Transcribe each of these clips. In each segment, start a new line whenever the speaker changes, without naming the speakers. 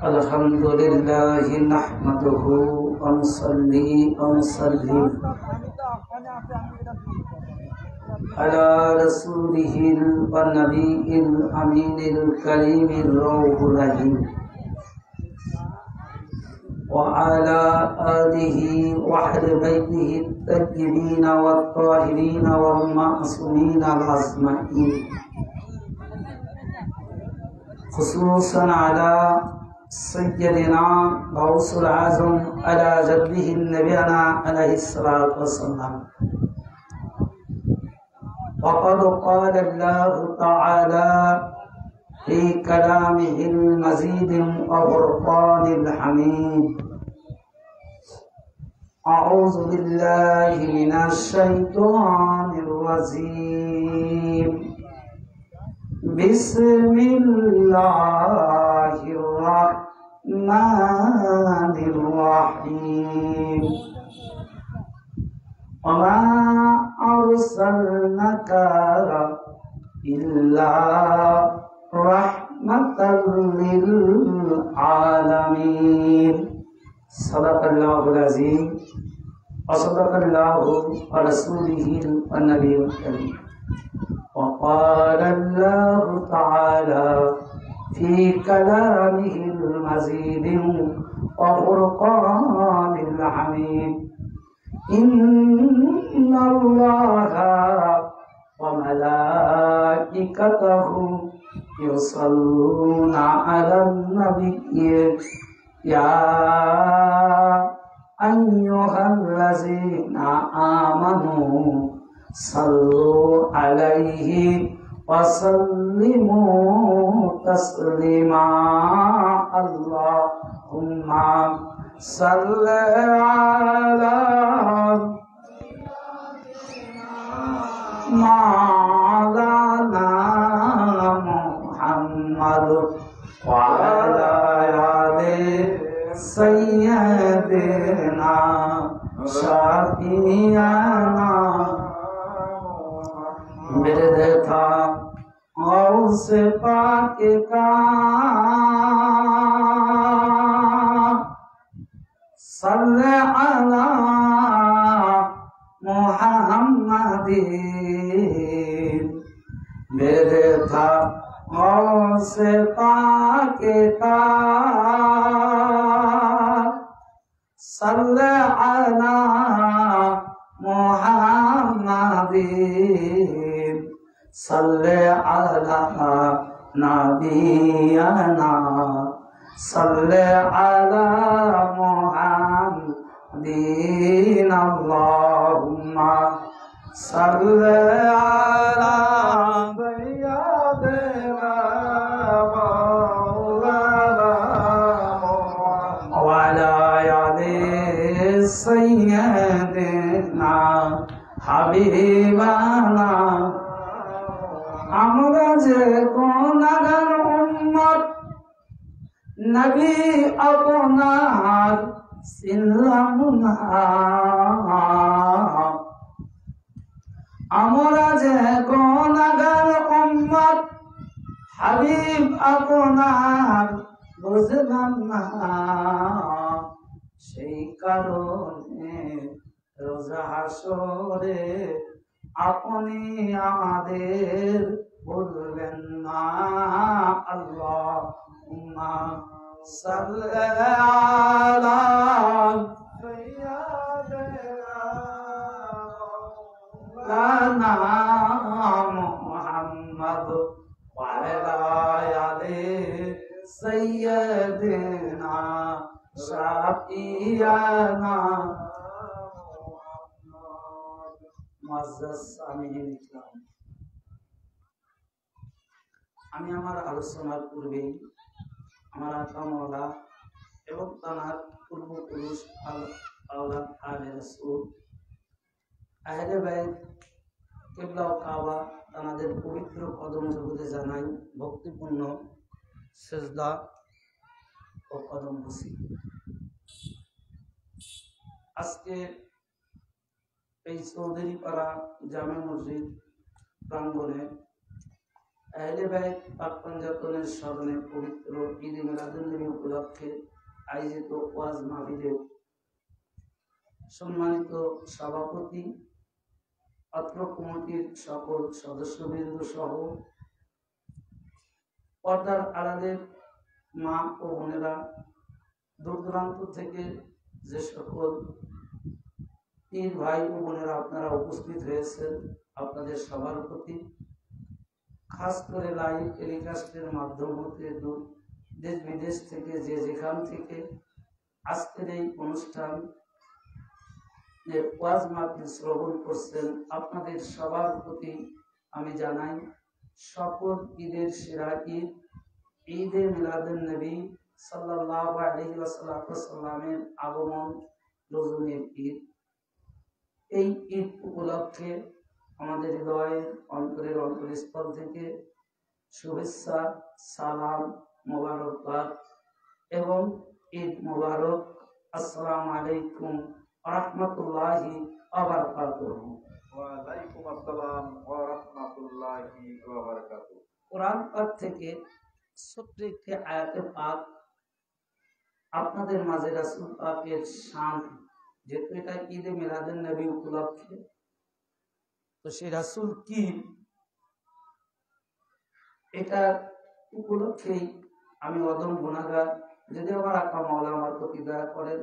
अल्हम्दुलिल्लाहि नहमदुहु व नुसल्ली व नुसल्लिम अला रसूलिहिल व नबियिल अमीनिल करीमिर रऊहुर रहीम व अला आलिहि व अहलि बैतिहि अत्तय्यिबीन वत्ताहिरीन वल मासूमीन अजमईन खुसूसन अला सय्यदिना गौसुल आज़म अला जद्दिहि नबियना अलैहिस्सलातु वस्सलाम वक़द क़ाल अल्लाहु तआला फ़ी कलामिहिल मज़ीद व फ़ुरक़ानिल हमीद अऊज़ु बिल्लाहि मिनश शैतानिर रजीम बिस्मिल्लाहिर रहमानिर रहीम वमा अर्सलनाका इल्ला रहमतल लिल आलमीन सदक़ल्लाहुल अज़ीम व सदक़ल्लाहु व रसूलिहिल नबियुल करीम وقال الله تعالى في كلامه المزيد وفرقان الحميد إن الله وملائكته يصلون على النبي يا أيها الذين آمنوا صلوا عليه وسلموا تسليما اللهم صل على مولانا محمد وعلى آل سيدنا شفيعنا मिर्द था गौस पाक का सल्ले अला मुहम्मदीन मिर्द था गौस पाक का सल्ले अला मुहम्मदीन सल्ले अला नबियना सल्ले अला मुहम्मदीन अल्लाहुम्मा सल्ले अला सय्यदिना मौलाना व अला आलि सय्यदिना हबीबाना আমরা যে গুনাহগার উম্মত নবী আপনার চিনলাম না আমরা যে গুনাহগার উম্মত হাবিব আপনার বুঝলাম না সেই কারণে রোজা হাসরে আপনি আমাদের বলবেন না। আল্লাহুম্মা সাল্লি আলা সাইয়্যিদিনা মুহাম্মদ ওয়া আলা আলি সাইয়্যিদিনা শাফিয়ানা। আমি আমার আলোচনার পূর্বে আমার আকা মাওলা এবং তার পূর্বপুরুষ আওলাদ আলে রাসূল আহলে বাইত কিবলা ও কাবা তাদের পবিত্র কদম জগতে জানাই ভক্তিপূর্ণ সিজদা ও কদম বসি। আজকে এই চৌধুরীপাড়া জামে মসজিদ প্রাঙ্গণে আহলে বাইত পাক পাঞ্জাতনের স্মরণে পবিত্র ঈদ মিলাদুন্নবী উপলক্ষে আয়োজিত ওয়াজ মাহফিলের সম্মানিত সভাপতি, অত্র কমিটির সকল সদস্যবৃন্দ সহ পর্দার আড়ালের মা ও বোনেরা, দূর দূরান্ত থেকে যে সকল পীর ভাই ও বোনেরা আপনারা উপস্থিত হয়েছেন, আপনাদের সবার প্রতি খাস করে লাইভ টেলিকাস্টের মাধ্যম হতে দেশ বিদেশ থেকে যে যেখান থেকে আজকের এই অনুষ্ঠান ওয়াজ মাহফিল শ্রবণ করছেন, আপনাদের সবার প্রতি আমি জানাই সকল ঈদের সেরা ঈদ, ঈদে মিলাদুন নবী সাল্লাল্লাহু আলাইহি ওয়াসাল্লামের আগমন রজনীর ঈদ। এই ঈদ উপলক্ষে আমাদের হৃদয়ের অন্তরের অন্তরস্থল থেকে শুভেচ্ছা, সালাম, মোবারকবাদ এবং ঈদ মোবারক। আসসালামু আলাইকুম ওয়া রাহমাতুল্লাহি ওয়া বারাকাতুহু।
ওয়া আলাইকুম আসসালাম ওয়া রাহমাতুল্লাহি ওয়া বারাকাতুহু।
কোরআন পাক থেকে ছোট্ট একটি আয়াতে পাক আপনাদের মাঝে রাসূল পাকের শান, যেহেতু এটা ঈদে মিলাদুন নবী উপলক্ষে, তো সেই রাসূল কি এটা উপলক্ষেই আমি অদম গুনাহগার, যদি আমার আকা মাওলা আমার প্রতি দয়া করেন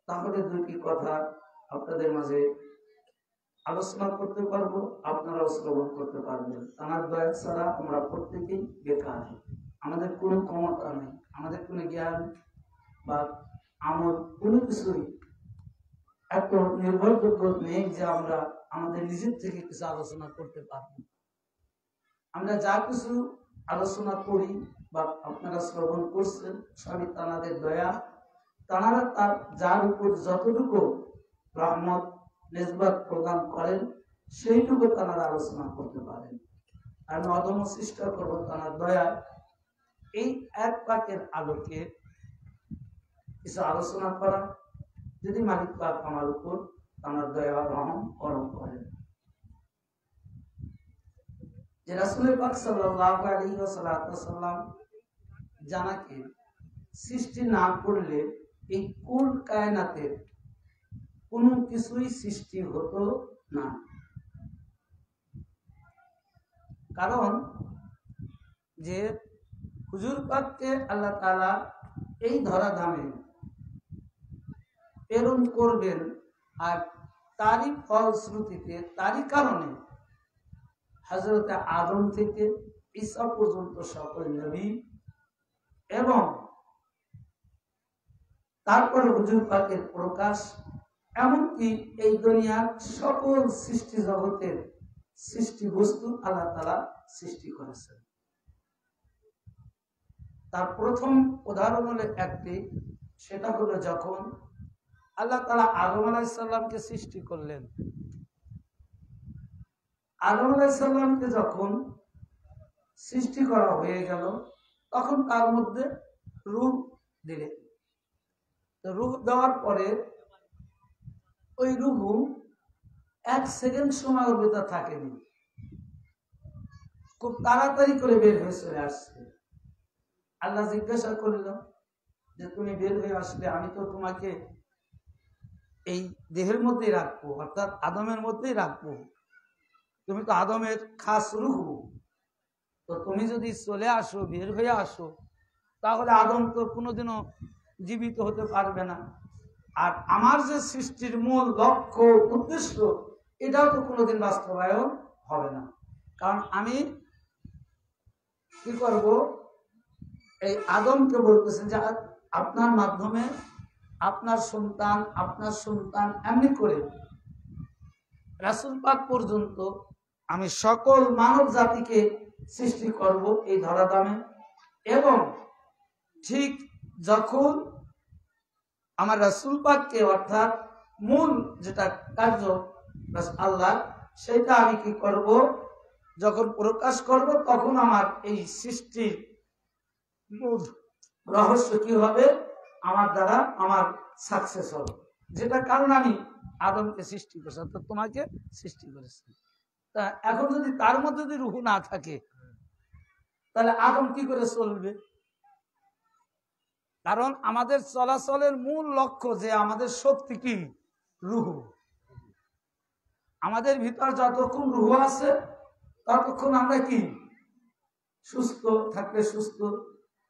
তাহলে দুটি কথা আপনাদের মাঝে আলোচনা করতে পারবো, আপনারাও শ্রবণ করতে পারবেন। তার দয়া ছাড়া আমরা প্রত্যেকেই বেকার, আমাদের কোনো ক্ষমতা নেই, আমাদের কোনো জ্ঞান বা আমল কোনো কিছুই এত নির্ভরযোগ্য নেই যে আমরা আমাদের নিজের থেকে কিছু আলোচনা করতে পারবো। আমরা যা কিছু আলোচনা করি বা আপনারা শ্রবণ করছেন সবই তাদের দয়া। তারা তার যার উপর যতটুকু রহমত নিসবত প্রদান করেন সেইটুকু তারা আলোচনা করতে পারেন। আমি অদম্য চেষ্টা করবো তার দয়া এই এক পাকের আলোকে কিছু আলোচনা করা, যদি মালিক পাক আমার উপর তার দয়া রহম করম করেন। যে রাসূল পাক সাল্লাল্লাহু আলাইহি ওয়াসাল্লাম জানাকে সৃষ্টি না করলে এই কুল কায়নাতের কোনো কিছুই সৃষ্টি হতো না। কারণ যে হুজুর পাককে আল্লাহ তাআলা এই ধরাধামে প্রেরণ করবেন, আর তারই ফলশ্রুতিতে তারই কারণে হযরত আদম থেকে ঈসা পর্যন্ত সকল নবী এবং তারপরে হুজুর পাকের প্রকাশ, এমনকি এই দুনিয়ার সকল সৃষ্টি জগতের সৃষ্টি বস্তু আল্লাহ তাআলা সৃষ্টি করেছেন। তার প্রথম উদাহরণ হলো একটি, সেটা হলো যখন আল্লাহ তাআলা আদম আলাইহিস সালামকে সৃষ্টি করলেন। আদম আলাইহিস সালামকে যখন সৃষ্টি করা হয়ে গেল তখন তার মধ্যে রূহ দিলেন। রূহ দেওয়ার পরে ওই রূহ 1 সেকেন্ড সময় ওর ভিতর থাকেনি, খুব তাড়াতাড়ি করে বের হয়ে চলে আসছে। আল্লাহ জিজ্ঞাসা করল যে তুমি বের হয়ে আসলে, আমি তো তোমাকে এই দেহের মধ্যেই রাখবো, অর্থাৎ আদমের মধ্যেই রাখবো। তুমি তো আদমের খাস রুহু, তো তুমি যদি চলে আসো, বের হয়ে আসো, তাহলে আদম তো কোনোদিনও জীবিত হতে পারবে না। আর আমার যে সৃষ্টির মূল লক্ষ্য উদ্দেশ্য, এটাও তো কোনোদিন বাস্তবায়ন হবে না। কারণ আমি কি করব, এই আদমকে বলতেছেন যে আপনার মাধ্যমে আপনার সন্তান এমনি করে রাসূল পাক পর্যন্ত আমি সকল মানব জাতিকে সৃষ্টি করব এই ধরাধামে। এবং ঠিক যখন আমার রাসূল পাককে, অর্থাৎ মূল যেটা কার্য আল্লাহ, সেটা আমি কি করব, যখন প্রকাশ করব, তখন আমার এই সৃষ্টির মূল রহস্য কি হবে, আমার দ্বারা আমার সাকসেস হবে। যেটা কারণ আমি আদমকে সৃষ্টি করেছি, অর্থাৎ তোমাকে সৃষ্টি করেছি। তা এখন যদি তার মধ্যে যদি রুহু না থাকে, তাহলে আদম কি করে চলবে? কারণ আমাদের চলাচলের মূল লক্ষ্য যে আমাদের শক্তি কি, রুহু। আমাদের ভিতর যতক্ষণ রুহু আছে ততক্ষণ আমরা কি সুস্থ থাকলে সুস্থ।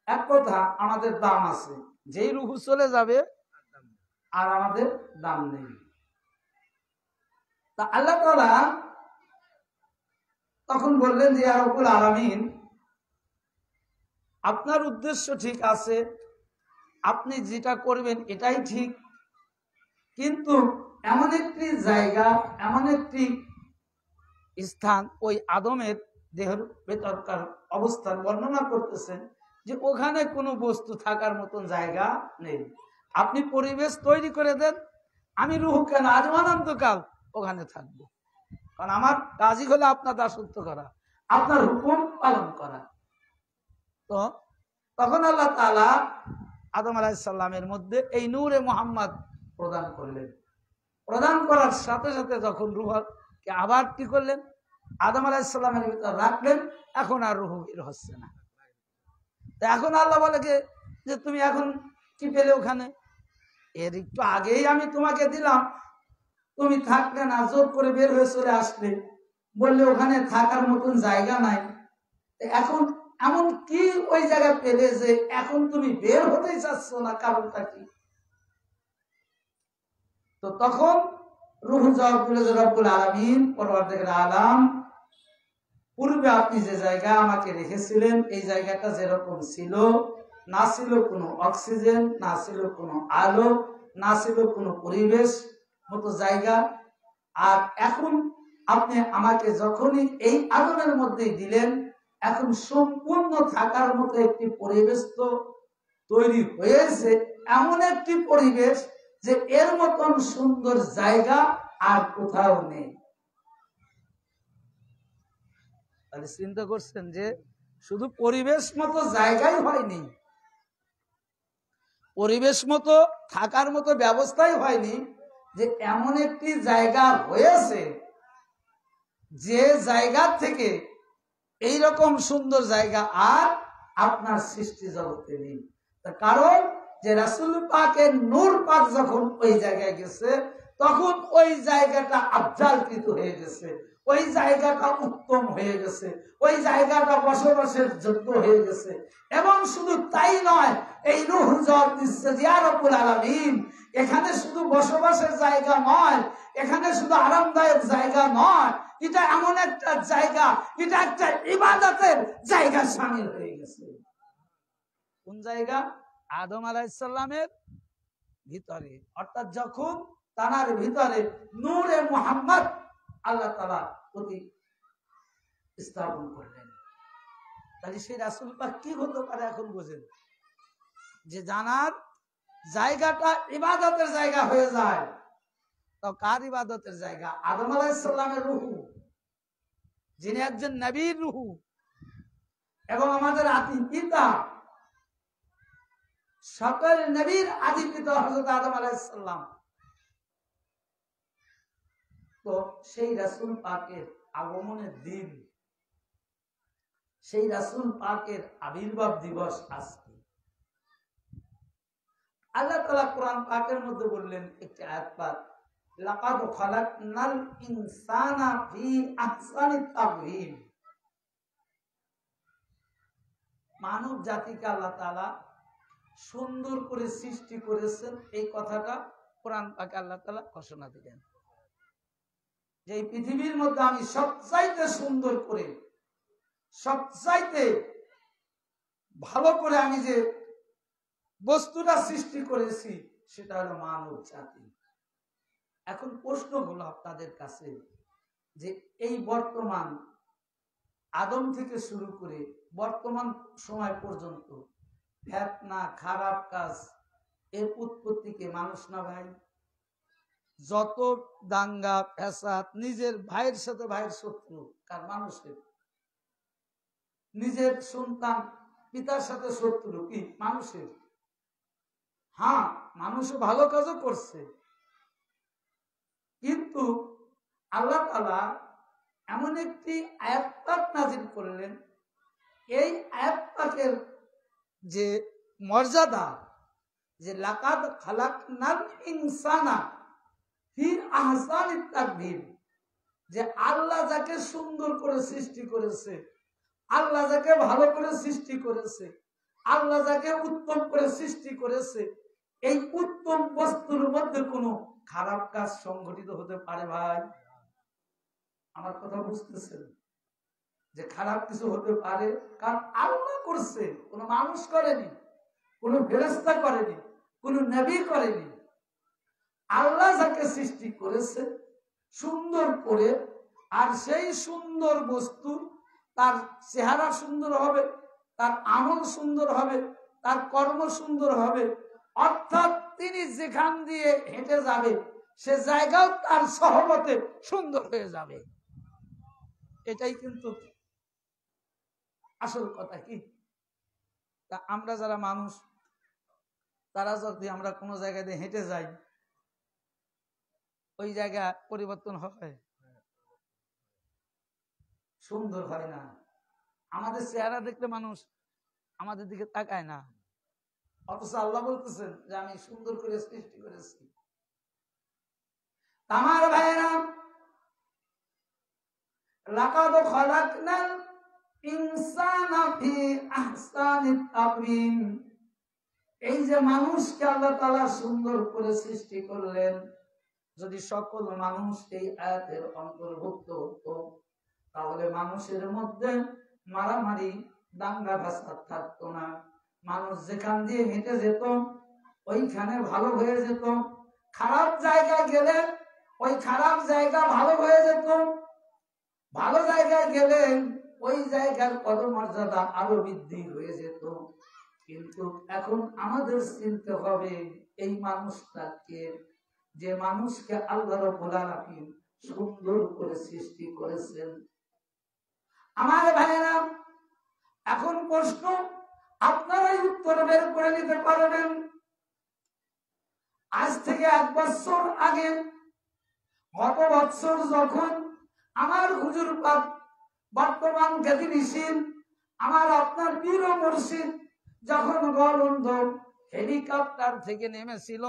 এক কথা, আমাদের দাম আছে, যেই রুহু চলে যাবে আর আমাদের দাম নেই। তা আল্লাহ তাআলা তখন বললেন যে ইয়া রব্বুল আলামিন, আপনার উদ্দেশ্য ঠিক আছে, আপনি যেটা করবেন এটাই ঠিক, কিন্তু এমন একটি জায়গা, এমন একটি স্থান ওই আদমের দেহের ভেতরকার অবস্থান বর্ণনা করতেছেন যে ওখানে কোনো বস্তু থাকার মতন জায়গা নেই। আপনি পরিবেশ তৈরি করে দেন, আমি রুহু কেন আজমানান্তকাল ওখানে থাকবো। কারণ আমার কাজই হলো আপনার দাসত্ব করা, আপনার হুকুম পালন করা। তো তখন আল্লাহ তাআলা আদম আলাইহিস সালামের মধ্যে এই নূরে মুহাম্মদ প্রদান করলেন। প্রদান করার সাথে সাথে যখন রুহকে আবার কি করলেন, আদম আলাইহিস সালামের ভিতর রাখলেন, এখন আর রুহু বের হচ্ছে না। তো এখন আল্লাহ বলে যে তুমি এখন কি পেলে ওখানে? এর একটু আগেই আমি তোমাকে দিলাম, তুমি থাকলে না, জোর করে বের হয়ে চলে আসলে, বললে ওখানে থাকার মতন জায়গা নাই। এখন এমন কি ওই জায়গায় পেলে যে এখন তুমি বের হতেই চাচ্ছ না, কারণটা কি? তো তখন রূহ জবাব দিল যে রব্বুল আলামিন, পরওয়ারদিগার আলাম, পূর্বে আপনি যে জায়গা আমাকে রেখেছিলেন, এই জায়গাটা যেরকম ছিল, না ছিল কোনো অক্সিজেন, না ছিল কোনো আলো, না ছিল কোনো পরিবেশ মতো জায়গা। আর এখন আপনি আমাকে যখনই এই আগুনের মধ্যে দিলেন, এখন সম্পূর্ণ থাকার মতো একটি পরিবেশ তো তৈরি হয়েছে, এমন একটি পরিবেশ যে এর মতন সুন্দর জায়গা আর কোথাও নেই। তাহলে চিন্তা করছেন যে শুধু পরিবেশ মতো জায়গাই হয়নি, পরিবেশ মতো থাকার মতো ব্যবস্থাই হয়নি, যে এমন একটি জায়গা হয়েছে যে জায়গা থেকে এইরকম সুন্দর জায়গা আর আপনার সৃষ্টি জগতে নেই। কারণ যে রাসূল পাকের নূর পাক যখন ওই জায়গায় গেছে, তখন ওই জায়গাটা আফজালকৃত হয়ে গেছে, ওই জায়গাটা উত্তম হয়ে গেছে, ওই জায়গাটা বসবাসের যোগ্য হয়ে গেছে। এবং শুধু তাই নয়, এই রূহ জবাব দিচ্ছে যে ইয়া রব্বুল আলামিন, এখানে শুধু বসবাসের জায়গা নয়, এখানে শুধু আরামদায়ক জায়গা নয়, এটা এমন একটা জায়গা, এটা একটা ইবাদতের জায়গা শামিল হয়ে গেছে। কোন জায়গা? আদম আলাইহিস সালামের ভিতরে, অর্থাৎ যখন তার ভিতরে নূরে মুহাম্মদ আল্লাহ তাআলা স্থাপন করলেন। তাহলে সেই রাসূল পাক কি হতে পারে এখন বুঝেন, যে জানার জায়গাটা ইবাদতের জায়গা হয়ে যায়। তো কার ইবাদতের জায়গা? আদম আলাইহিস সালামের রূহ, যিনি একজন নবীর রূহ এবং আমাদের আদি পিতা, সকল নবীর আদি পিতা হযরত আদম আলাইহিস সালাম। তো সেই রাসূল পাকের আগমনের দিন, সেই রাসূল পাকের আবির্ভাব দিবস আজকে। আল্লাহ তাআলা কোরআন পাকের মধ্যে বললেন একটি আয়াত পাক, লাকাদ খালাকনাল ইনসানা ফি আহসানি তাকওয়িম। মানব জাতিকে আল্লাহ তাআলা সুন্দর করে সৃষ্টি করেছেন, এই কথাটা কোরআন পাকে আল্লাহ তাআলা ঘোষণা দিলেন যে এই পৃথিবীর মধ্যে আমি সবচাইতে সুন্দর করে, সবচাইতে ভালো করে আমি যে বস্তুটা সৃষ্টি করেছি সেটা হলো মানব জাতি। এখন প্রশ্ন হলো আপনাদের কাছে যে এই বর্তমান আদম থেকে শুরু করে বর্তমান সময় পর্যন্ত ফিতনা, খারাপ কাজ এর উৎপত্তিকে মানুষ না ভাই? যত দাঙ্গা ফ্যাসাদ, নিজের ভাইয়ের সাথে ভাইয়ের শত্রু কার? মানুষের। নিজের সন্তান পিতার সাথে শত্রু কি? মানুষের। হ্যাঁ, মানুষও ভালো কাজও করছে, কিন্তু আল্লাহ তাআলা এমন একটি আয়াত পাক নাযিল করলেন, এই আয়াত পাকের যে মর্যাদা, যে লাকাদ খালাকনাল ইনসানা ফি আহসানি তাকওয়িম, যে আল্লাহ যাকে সুন্দর করে সৃষ্টি করেছে, আল্লাহ যাকে ভালো করে সৃষ্টি করেছে, আল্লাহ যাকে উত্তম করে সৃষ্টি করেছে, এই উত্তম বস্তুর মধ্যে কোনো খারাপ কাজ সংঘটিত হতে পারে ভাই? আমার কথা বুঝতেছেন যে খারাপ কিছু হতে পারে? কারণ আল্লাহ করছে, কোনো মানুষ করেনি, কোনো ফেরেশতা করেনি, কোনো নবী করেনি। আল্লাহ যাকে সৃষ্টি করেছে সুন্দর করে, আর সেই সুন্দর বস্তু তার চেহারা সুন্দর হবে, তার আমল সুন্দর হবে, তার কর্ম সুন্দর হবে, অর্থাৎ তিনি যেখান দিয়ে হেঁটে যাবে সে জায়গাও তার সহমতে সুন্দর হয়ে যাবে। এটাই কিন্তু আসল কথা। কি তা আমরা যারা মানুষ, তারা যদি আমরা কোনো জায়গায় দিয়ে হেঁটে যাই, ওই জায়গা পরিবর্তন হয়? সুন্দর হয় না। আমাদের চেহারা দেখলে মানুষ আমাদের দিকে তাকায় না, অথচ আল্লাহ বলতেছেন যে আমি সুন্দর করে সৃষ্টি করেছি। আমার ভাইয়েরা, লাকাদ খালাকনাল ইনসানা ফি আহসানি তাকওয়িম, এই যে মানুষকে আল্লাহ তাআলা সুন্দর করে সৃষ্টি করলেন, যদি সকল মানুষ এই আয়াতের অন্তর্ভুক্ত হতো তাহলে মানুষের মধ্যে মারামারি, দাঙ্গা ফাসাদ থাকতো না। মানুষ যেখান দিয়ে হেঁটে যেত ওইখানে ভালো হয়ে যেত, খারাপ জায়গায় গেলে ওই খারাপ জায়গা ভালো হয়ে যেত, ভালো জায়গায় গেলে ওই জায়গার পদমর্যাদা আরো বৃদ্ধি হয়ে যেত। কিন্তু এখন আমাদের চিনতে হবে এই মানুষটাকে, যে মানুষকে আল্লাহ রাব্বুল আলামিন সুন্দর করে সৃষ্টি করেছেন। আমার ভাইয়েরা, এখন প্রশ্ন আপনারাই উত্তর বের করে নিতে পারবেন। আজ থেকে 1 বছর আগে, গত বছর যখন আমার হুজুর পাক, বর্তমান জ্ঞাতিবিশীল আমার আপনার পীর ও মুর্শিদ যখন গলন্দ হেলিকপ্টার থেকে নেমেছিল,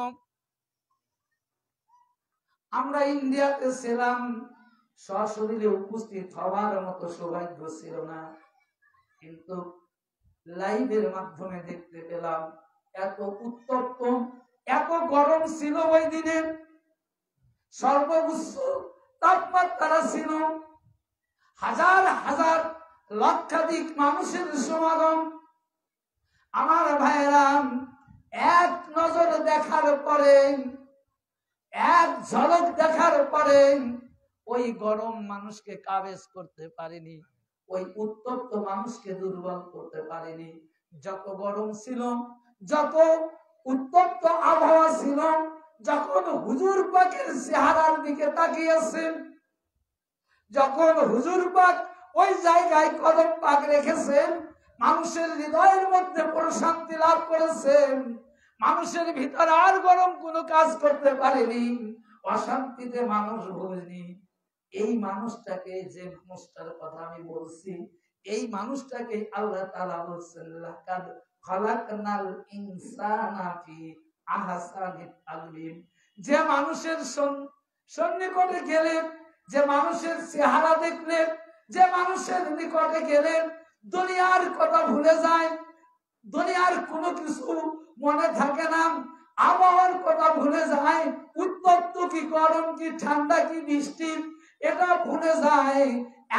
আমরা ইন্ডিয়াতে ছিলাম, সশরীরে উপস্থিত হওয়ার মতো সৌভাগ্য ছিল না, কিন্তু লাইভের মাধ্যমে দেখতে পেলাম এত উত্তপ্ত, এত গরম ছিল ওই দিনে, সর্বোচ্চ তাপমাত্রা ছিল, হাজার হাজার লক্ষাধিক মানুষের সমাগম। আমার ভাইয়েরা, এক নজর দেখার পরে, এক ঝলক দেখার পরে ওই গরম মানুষকে কাবেজ করতে পারেনি, ওই উত্তপ্ত মানুষকে দুর্বল করতে পারেনি। যত গরম ছিল, যত উত্তপ্ত আবহাওয়া ছিল, যখন হুজুর পাকের চেহারার দিকে তাকিয়েছেন, যখন হুজুর পাক ওই জায়গায় কদম পাক রেখেছেন, মানুষের হৃদয়ের মধ্যে প্রশান্তি লাভ করেছেন, মানুষের ভিতরে আর গরম কোনো কাজ করতে পারেনি, অশান্তিতে মানুষ ভোগেনি। এই মানুষটাকে, যে মানুষটার কথা আমি বলছি, এই মানুষটাকে আল্লাহ তাআলা বলছেন লাকাদ খালাকনাল ইনসানা ফি আহসানিত তাকবীম। যে মানুষের সন্নিকটে গেলে, যে মানুষের চেহারা দেখলে, যে মানুষের নিকটে গেলে দুনিয়ার কথা ভুলে যায়, দুনিয়ার কোনো কিছু মনে থাকে না, আবহাওয়ার কথা ভুলে যায়, উত্তপ্ত কি গরম কি ঠান্ডা কি বৃষ্টি এটা ভুলে যায়,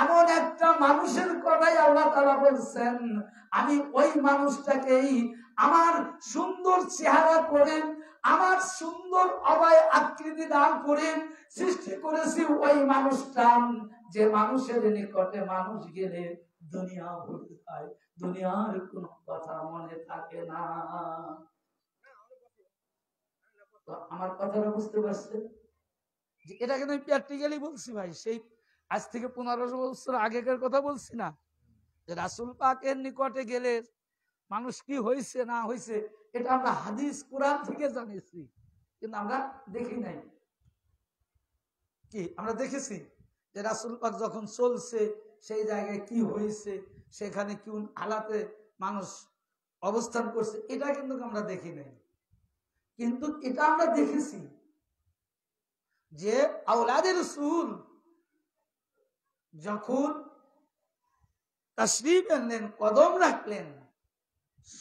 এমন একটা মানুষের কথাই আল্লাহ তাআলা বলছেন, আমি ওই মানুষটাকেই আমার সুন্দর চেহারা করে, আমার সুন্দর অবায় আকৃতি দান করে সৃষ্টি করেছি ওই মানুষটা, যে মানুষের নিকটে মানুষ গেলে দুনিয়া ভুলে যায়, দুনিয়ার কোন কথা মনে থাকে না। তো আমার কথাটা বুঝতে পারছেন? যে এটাকে আমি প্র্যাকটিক্যালি বলছি ভাই, সেই আজ থেকে 1500 বছর আগেকার কথা বলছি না, যে রাসূল পাকের নিকটে গেলে মানুষ কি হয়েছে না হয়েছে এটা আমরা হাদিস কোরআন থেকে জানিয়েছি, কিন্তু আমরা দেখি নাই। কি আমরা দেখেছি যে রাসূল পাক যখন চলছে সেই জায়গায় কি হয়েছে, সেখানে কোন হালাতে মানুষ অবস্থান করছে, এটা কিন্তু আমরা দেখি নাই। কিন্তু এটা আমরা দেখেছি যে আওলাদে রাসূল যখন তাশরীফ আনলেন, কদম রাখলেন,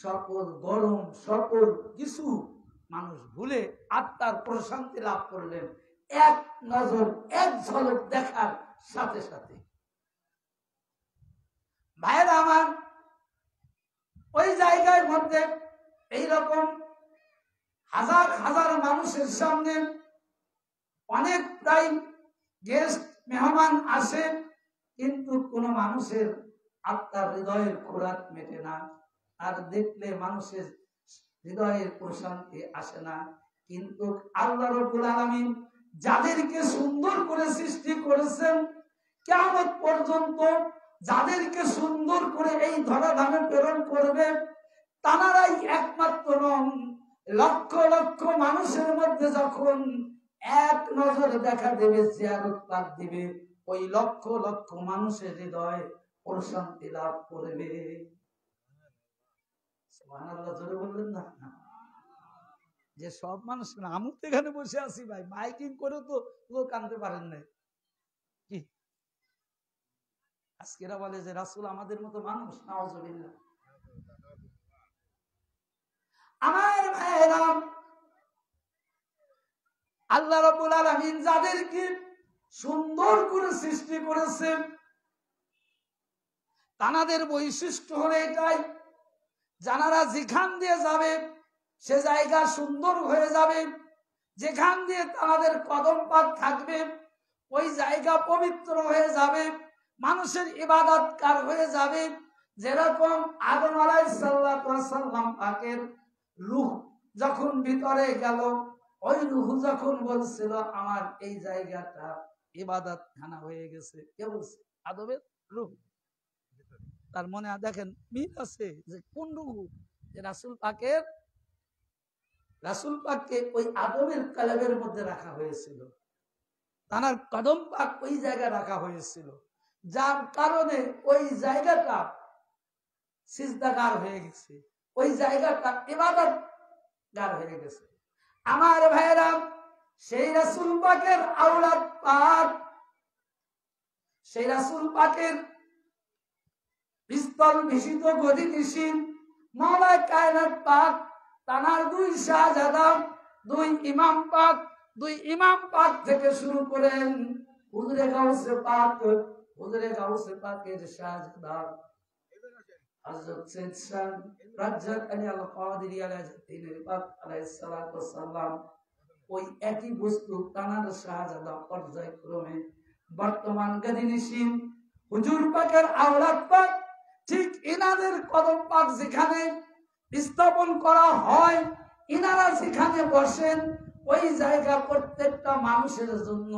সকল গরম সকল কিছু মানুষ ভুলে আত্মার প্রশান্তি লাভ করলেন এক নজর এক ঝলক দেখার সাথে সাথে। ভাইয়েরা আমার, ওই জায়গার মধ্যে এইরকম হাজার হাজার মানুষের সামনে অনেক প্রায় গেস্ট মেহমান আসে, কিন্তু কোন মানুষের আত্মার হৃদয়ের খোরাক মেটে না, আর দেখলে মানুষের হৃদয়ের প্রশান্তি আসে না। কিন্তু আল্লাহ রাব্বুল আলামিন যাদেরকে সুন্দর করে সৃষ্টি করেছেন, কিয়ামত পর্যন্ত যাদেরকে সুন্দর করে এই ধরাধামে প্রেরণ করবে, তারাই একমাত্র নন। লক্ষ লক্ষ মানুষের মধ্যে যখন এক নজরে দেখা দেবে, জিয়ারত পাক দিবে, ওই লক্ষ লক্ষ মানুষের হৃদয় প্রশান্তি লাভ করবে। সুবহানাল্লাহ, জোরে বললেন না? যে সব মানুষ না, আমি তো এখানে বসে আছি ভাই, মাইকিং করে তো লোক আনতে পারেন নাই। কি আজকেরা বলে যে রাসূল আমাদের মতো মানুষ? নাউজুবিল্লাহ। আমার ভাইরা, আল্লাহ রাব্বুল আলামিন যাদেরকে সুন্দর করে সৃষ্টি করেছেন, তাদের বৈশিষ্ট্য হলো এটাই, যারা যেখান দিয়ে যাবে সে জায়গা সুন্দর হয়ে যাবে, যেখান দিয়ে তাদের কদম পাক থাকবে ওই জায়গা পবিত্র হয়ে যাবে, মানুষের ইবাদতকার হয়ে যাবে। যেরকম আদম আলাইহিস সালাম পাকের রূহ যখন ভিতরে গেল, ওই রূহ যখন বলছিল আমার এই জায়গাটা ইবাদতখানা হয়ে গেছে, কে বলছে? আদমের রূহ। তার মনে দেখেন মিল আছে যে কোন রূহ, যে রাসূল পাককে ওই আদমের কলবের মধ্যে রাখা হয়েছিল, তার কদম পাক ওই জায়গায় রাখা হয়েছিল, যার কারণে ওই জায়গাটা সিজদাগার হয়ে গেছে, ওই জায়গাটা ইবাদতগার হয়ে গেছে। আমার ভাইরা, সেই রাসূল পাকের আওলাদ পাক, সেই রাসূল পাকের স্থল বিশিত গতিশীল মাওলা কায়নাত পাক, তানার দুই শাহজাদা, দুই ইমাম পাক থেকে শুরু করেন হুজুরে গাউসে পাকের শাহজাদা হযরত সৈয়দ শাহ রাজ্জাক আলী আল কাদেরী আলাইহিস সালাতু সালাম, ওই একই বস্তু তানার শাহজাদা পর্যায়ক্রমে বর্তমান গদিনিশীন হুজুর পাকের আওলাদ পাক, ঠিক ইনাদের কদম পাক যেখানে স্থাপন করা হয়, ইনারা যেখানে বসেন ওই জায়গা প্রত্যেকটা মানুষের জন্য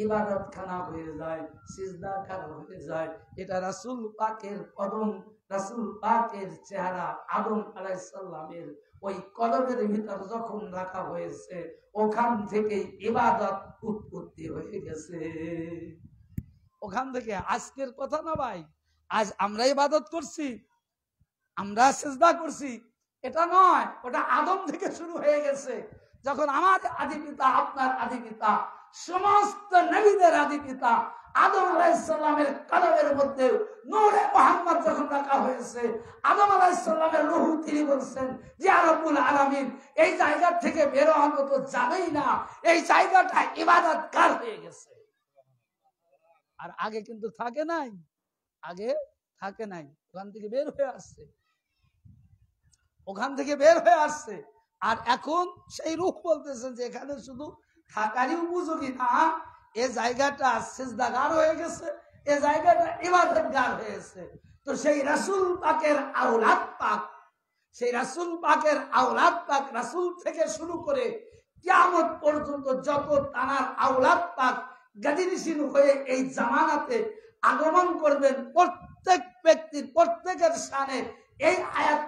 ইবাদতখানা হয়ে যায়, সিজদাখানা হয়ে যায়। এটা রাসূল পাকের কদম, রাসূল পাকের চেহারা আদম আলাইহিস সালামের ওই কদমের ভিতর যখন রাখা হয়েছে, ওখান থেকে ইবাদত উৎপত্তি হয়ে গেছে। ওখান থেকে আজকের কথা না ভাই, আজ আমরা ইবাদত করছি, আমরা সিজদা করছি, এটা নয়, ওটা আদম থেকে শুরু হয়ে গেছে। যখন আমার আদি পিতা, আপনার আদি পিতা, সমস্ত নবীদের আদি পিতা আদম আলাইহিসসালামের কলবের মধ্যে নূরে মুহাম্মদ যখন রাখা হয়েছে, আদম আলাইহিসসালামের রূহ তিনি বলছেন যে ইয়া রব্বুল আলামিন, এই জায়গা থেকে বের হওয়া তো যাবেই না, এই জায়গাটা ইবাদতগার হয়ে গেছে। আর আগে কিন্তু থাকে নাই, আগে থাকে নাই, ওখান থেকে বের হয়ে আসছে, ওখান থেকে বের হয়ে আসছে। আর এখন সেই রূহ বলতেছেন যে এখানে শুধু থাকারই উপযোগী না, এ জায়গাটা সিজদাগার হয়ে গেছে, এ জায়গাটা ইবাদতগার হয়েছে। তো সেই রাসূল পাকের আওলাদ পাক, সেই রাসূল পাকের আওলাদ পাক, রাসূল থেকে শুরু করে কিয়ামত পর্যন্ত যত তানার আওলাদ পাক গাদিরিসিন হয়ে এই জামানাতে আগমন করবেন, প্রত্যেক ব্যক্তির, প্রত্যেকের শানে এই আয়াত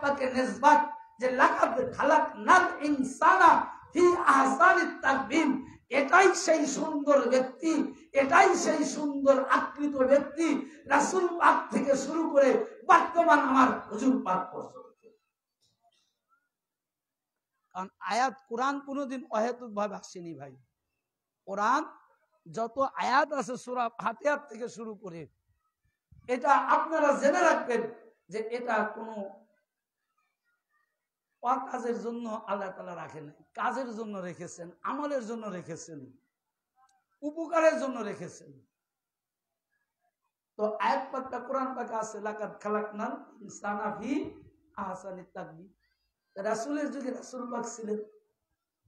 পাকের নিসবত যে লাকাদ খালাকনাল ইনসানা ফি আহসানিত তাকবীম, এটাই সেই সুন্দর ব্যক্তি, এটাই সেই সুন্দর আকৃত ব্যক্তি, রাসূল পাক থেকে শুরু করে বর্তমান আমার হুজুর পাক পর্যন্ত। কারণ আয়াত, কোরআন কোনোদিন অহেতুক ভাবে আসেনি ভাই। কোরআন যত আয়াত আছে সূরা ফাতিহা থেকে শুরু করে, এটা আপনারা জেনে রাখবেন যে এটা কোনো কাজের জন্য আল্লাহ তাআলা রাখেন, কাজের জন্য রেখেছেন, আমলের জন্য রেখেছেন, উপকারের জন্য রেখেছেন। তো আয়াত পাকটা কোরআন পাকে আছে লাকাদ খালাকনাল ইনসানা ফি আহসানিত তাকবীম। রাসূলের যুগে রাসূল পাক ছিলেন,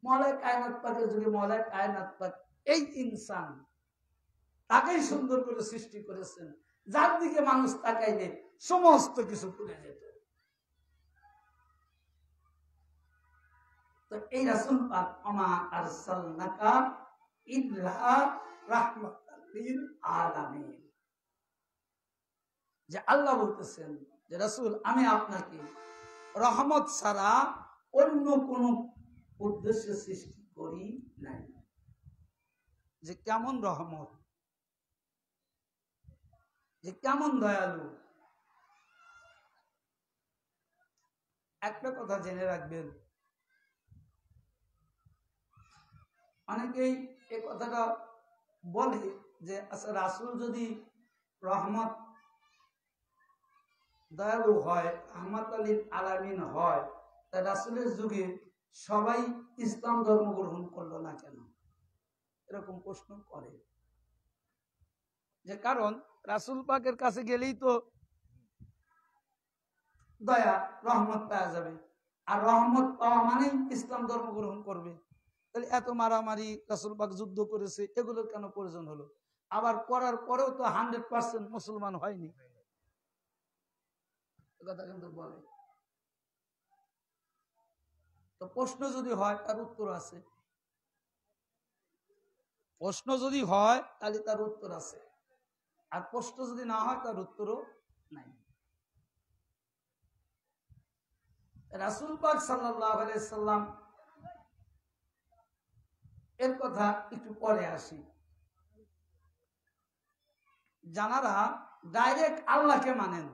মওলাই কায়নাত পাকের যুগে মওলাই কায়নাত পাক এই ইনসান তাকেই সুন্দর করে সৃষ্টি করেছেন, যার দিকে মানুষ তাকাইলে সমস্ত কিছু ভুলে যেত। তো এই রাসূল পাক আমা আরসালনাকা ইল্লা রাহমাতাল লিল আলামিন, যে আল্লাহ বলতেছেন যে রাসূল আমি আপনাকে রহমত ছাড়া অন্য কোন উদ্দেশ্যে সৃষ্টি করি নাই। যে কেমন রহমত, যে কেমন দয়ালু। একটা কথা জেনে রাখবেন, অনেকেই এই কথাটা বলে যে আচ্ছা রাসূল যদি রহমত, দয়ালু হয়, রহমাতুল লিল আলামিন হয়, তা রাসূলের যুগে সবাই ইসলাম ধর্ম গ্রহণ করলো না কেন? এরকম প্রশ্ন করে। যে কারণ রাসূল পাকের কাছে গেলেই তো দয়া, রহমত পাওয়া যাবে, আর রহমত পাওয়া মানেই ইসলাম ধর্ম গ্রহণ করবে। তাহলে এত মারামারি, রাসূল পাক যুদ্ধ করেছে, এগুলোর কেন প্রয়োজন হলো? আবার করার পরেও তো 100% মুসলমান হয়নি, কথা কিন্তু বলে। তো প্রশ্ন যদি হয় তার উত্তর আছে, প্রশ্ন যদি হয় তাহলে তার উত্তর আছে, আর প্রশ্ন যদি না হয় তার উত্তরও নাই। রাসূল পাক সাল্লাল্লাহু আলাইহি সাল্লাম এর কথা একটু পরে আসি। যারা ডাইরেক্ট আল্লাহকে মানেন,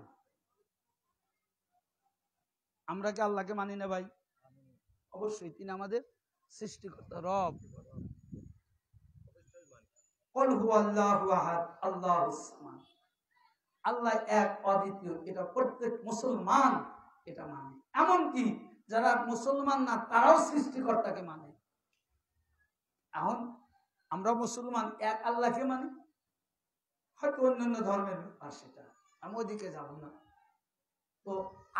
আমরা কি আল্লাহকে মানি না ভাই? অবশ্যই, তিনি আমাদের সৃষ্টিকর্তা, রব। কুল হুয়াল্লাহু আহাদ আল্লাহুস সামাদ, আল্লাহ এক, অদ্বিতীয়, এটা প্রত্যেক মুসলমান এটা মানে। এমনকি যারা মুসলমান না তারাও সৃষ্টিকর্তাকে মানে। এখন আমরা মুসলমান এক আল্লাহকে মানি, হয়তো অন্যান্য ধর্মের ব্যাপার, সেটা আমি ওইদিকে যাব না। তো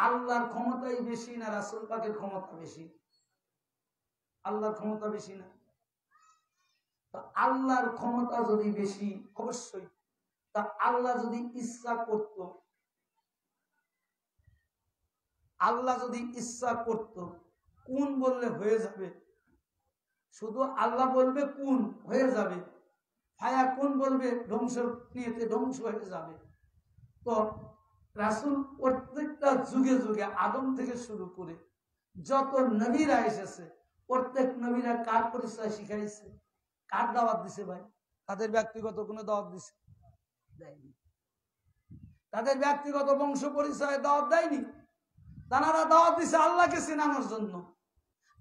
আল্লাহর ক্ষমতাই বেশি না রাসূল পাকের ক্ষমতা বেশি? আল্লাহর ক্ষমতা বেশি না? তো আল্লাহর ক্ষমতা যদি বেশি, অবশ্যই তা আল্লাহ যদি ইচ্ছা করত, আল্লাহ যদি ইচ্ছা করত, কোন বললে হয়ে যাবে, শুধু আল্লাহ বলবে কোন হয়ে যাবে, ফায়া কোন বলবে ধ্বংস নিয়েতে ধ্বংস হয়ে যাবে। তো রাসূল প্রত্যেকটা যুগে যুগে আদম থেকে শুরু করে যত নবীরা এসেছে, প্রত্যেক নবীরা কার পরিচয় শিখাইছে, কার দাওয়াত দিছে ভাই? তাদের ব্যক্তিগত কোনো দাওয়াত দিছে? দেয়নি। তাদের ব্যক্তিগত বংশ পরিচয় দাওয়াত দেয়নি। তারা দাওয়াত দিছে আল্লাহকে চিনানোর জন্য,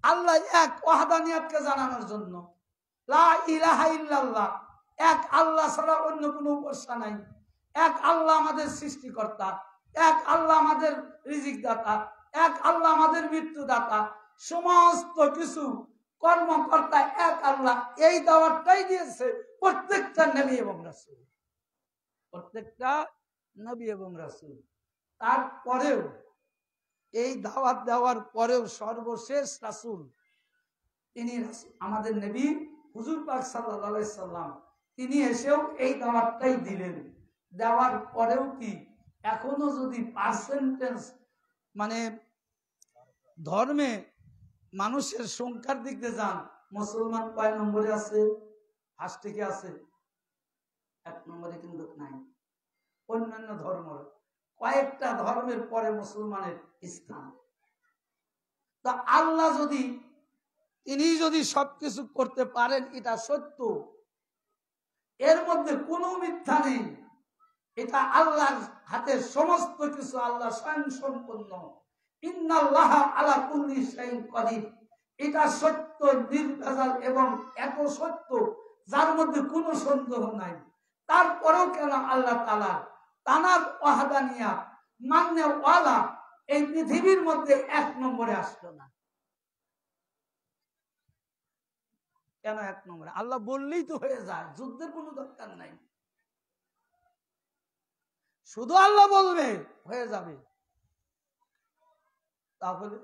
আল্লাহ এক, ওয়াহদানিয়াতকে জানানোর জন্য। লা ইলাহা ইল্লাল্লাহ, এক আল্লাহ ছাড়া অন্য কোনো উপাস্য নাই। এক আল্লাহ আমাদের সৃষ্টিকর্তা, এক আল্লাহ আমাদের রিজিক দাতা, এক আল্লাহ আমাদের মৃত্যু দাতা, সমস্ত কিছু কর্মকর্তা এক আল্লাহ। এই দাওয়াতটাই দিয়েছে প্রত্যেকটা নবী এবং রাসূল, প্রত্যেকটা নবী এবং রাসূল। তারপরেও এই দাওয়াত দেওয়ার পরেও সর্বশেষ রাসূল তিনি আমাদের নবী হুজুর পাক সাল্লাল্লাহু আলাইহি সাল্লাম, তিনি এসেও এই দাওয়াতটাই দিলেন। দেওয়ার পরেও কি এখনো যদি পার্সেন্টেজ মানে ধর্মে মানুষের সংখ্যার দিক দিয়ে যান, মুসলমান কয় নম্বরে আছে? ফার্স্টে কে আছে? 1 নম্বরে কিন্তু নাই। অন্যান্য ধর্ম কয়েকটা ধর্মের পরে মুসলমানের স্থান। তা আল্লাহ যদি, তিনি যদি সবকিছু করতে পারেন, এটা সত্য, এর মধ্যে কোনো মিথ্যা নেই। এটা আল্লাহর হাতে সমস্ত কিছু, আল্লাহ স্বয়ং সম্পূর্ণ। ইন্নাল্লাহা আলা কুল্লি শাইইন কাদির, এটা সত্য, নির্ভেজাল এবং এত সত্য যার মধ্যে কোনো সন্দেহ নাই। তারপরেও কেন আল্লাহ তাআলা তানার ওয়াহদানিয়াত মানে ওয়ালা এই পৃথিবীর মধ্যে 1 নম্বরে আসলো না? কেন 1 নম্বরে? আল্লাহ বললেই তো হয়ে যায়, যুদ্ধের কোনো দরকার নাই, শুধু আল্লাহ বলবে হয়ে যাবে। তাহলে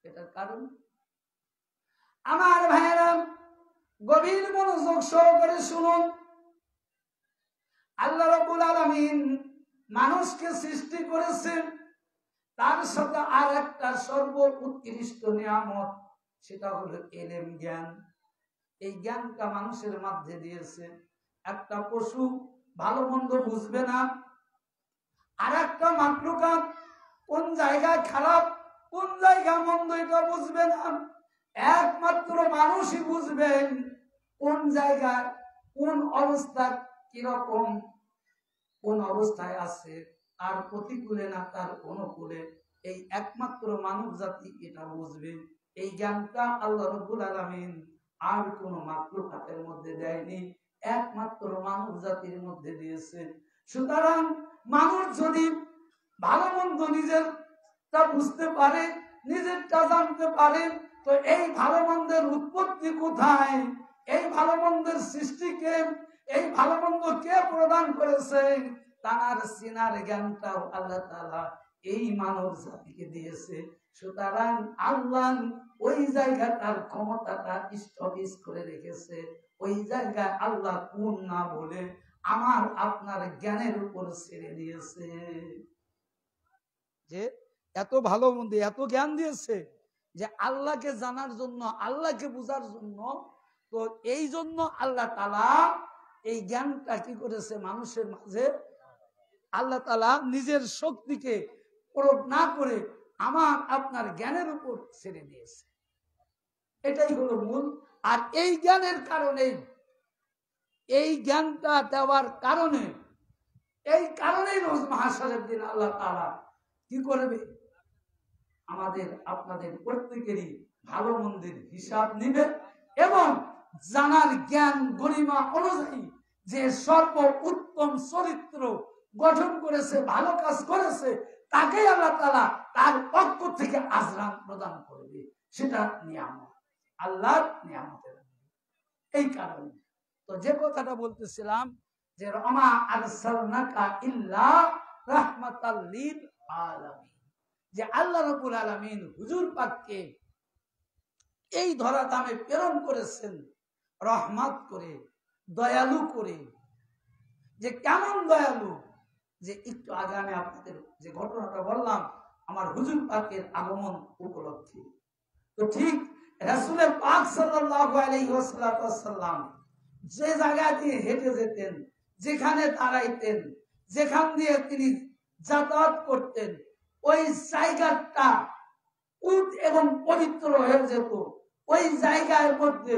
এটার কারণ, আমার ভাইয়েরা গভীর মনোযোগ সহকারে শুনুন। আল্লাহ রাব্বুল আলামিন মানুষকে সৃষ্টি করেছেন, তার সাথে আর একটা সর্ব উৎকৃষ্ট নিয়ামত, সেটা হলো ইলম, জ্ঞান। এই জ্ঞানটা মানুষের মধ্যে দিয়েছে। একটা পশু ভালো মন্দ বুঝবে না, আর একটা মাখলুকাত কোন জায়গায় খারাপ কোন জায়গায় মন্দ এটা বুঝবে না। একমাত্র মানুষই বুঝবেন কোন জায়গায় কোন অবস্থা কিরকম, কোন অবস্থায় আছে, তার প্রতিকূলে না তার অনুকূলে। এই একমাত্র মানব জাতি এটা বুঝবে। এই জ্ঞানটা আল্লাহ রাব্বুল আলামিন আর কোন মাখলুকাতের মধ্যে দেয়নি, একমাত্র মানব জাতির মধ্যে দিয়েছে। সুতরাং মানুষ যদি ভালো মন্দ নিজেরটা বুঝতে পারে, নিজেরটা জানতে পারে, তো এই ভালো মন্দের উৎপত্তি কোথায়, এই ভালো মন্দের সৃষ্টিকে, এই ভালো মন্দ কে প্রদান করেছে, তার সিনার জ্ঞানটাও আল্লাহ তাআলা এই মানব জাতিকে দিয়েছে। সুতরাং আল্লাহ ওই জায়গাটার ক্ষমতাটা স্টপিস করে রেখেছে। ওই জায়গায় আল্লাহ কোন না বলে আমার আপনার জ্ঞানের উপর ছেড়ে দিয়েছে। যে এত ভালো মন্দ এত জ্ঞান দিয়েছে যে আল্লাহকে জানার জন্য, আল্লাহকে বুঝার জন্য। তো এই জন্য আল্লাহ তাআলা এই জ্ঞানটা কি করেছে মানুষের মাঝে, আল্লাহ তাআলা নিজের শক্তিকে প্রয়োগ না করে আমার আপনার জ্ঞানের উপর ছেড়ে দিয়েছে। এটাই হলো মূল। আর এই জ্ঞানের কারণে, এই জ্ঞানটা দেওয়ার কারণে, এই কারণেই রোজ মাহশরের দিন আল্লাহ তাআলা কি করবে, আমাদের আপনাদের প্রত্যেকেরই ভালো মন্দের হিসাব নিবে এবং জানার জ্ঞান গরিমা অনুযায়ী যে সর্ব উত্তম চরিত্র গঠন করেছে, ভালো কাজ করেছে, তাকে আল্লাহ তাআলা তার পক্ষ থেকে আজরান প্রদান করবে। সেটা নিয়ামত, আল্লাহর নিয়ামতের। এই কারণে তো যে কথাটা বলতেছিলাম যে রমা আরসালনাকা ইল্লা রাহমাতাল লিল আলামিন, যে আল্লাহ রাব্বুল আলামিন হুজুর পাককে এই ধরাধামে প্রেরণ করেছেন রহমত করে, দয়ালু করে। যে কেমন দয়ালু, যে একটু আগে আমি আপনাদের যে ঘটনাটা বললাম আমার হুজুর পাকের আগমন উপলক্ষে, তো ঠিক রাসূলের পাক সাল্লাল্লাহু আলাইহি ওয়াসাল্লাম যে জায়গা দিয়ে হেঁটে যেতেন, যেখানে দাঁড়াইতেন, যেখান দিয়ে তিনি যাতায়াত করতেন, ওই জায়গাটা উট এবং পবিত্র হয়ে যেত। ওই জায়গার মধ্যে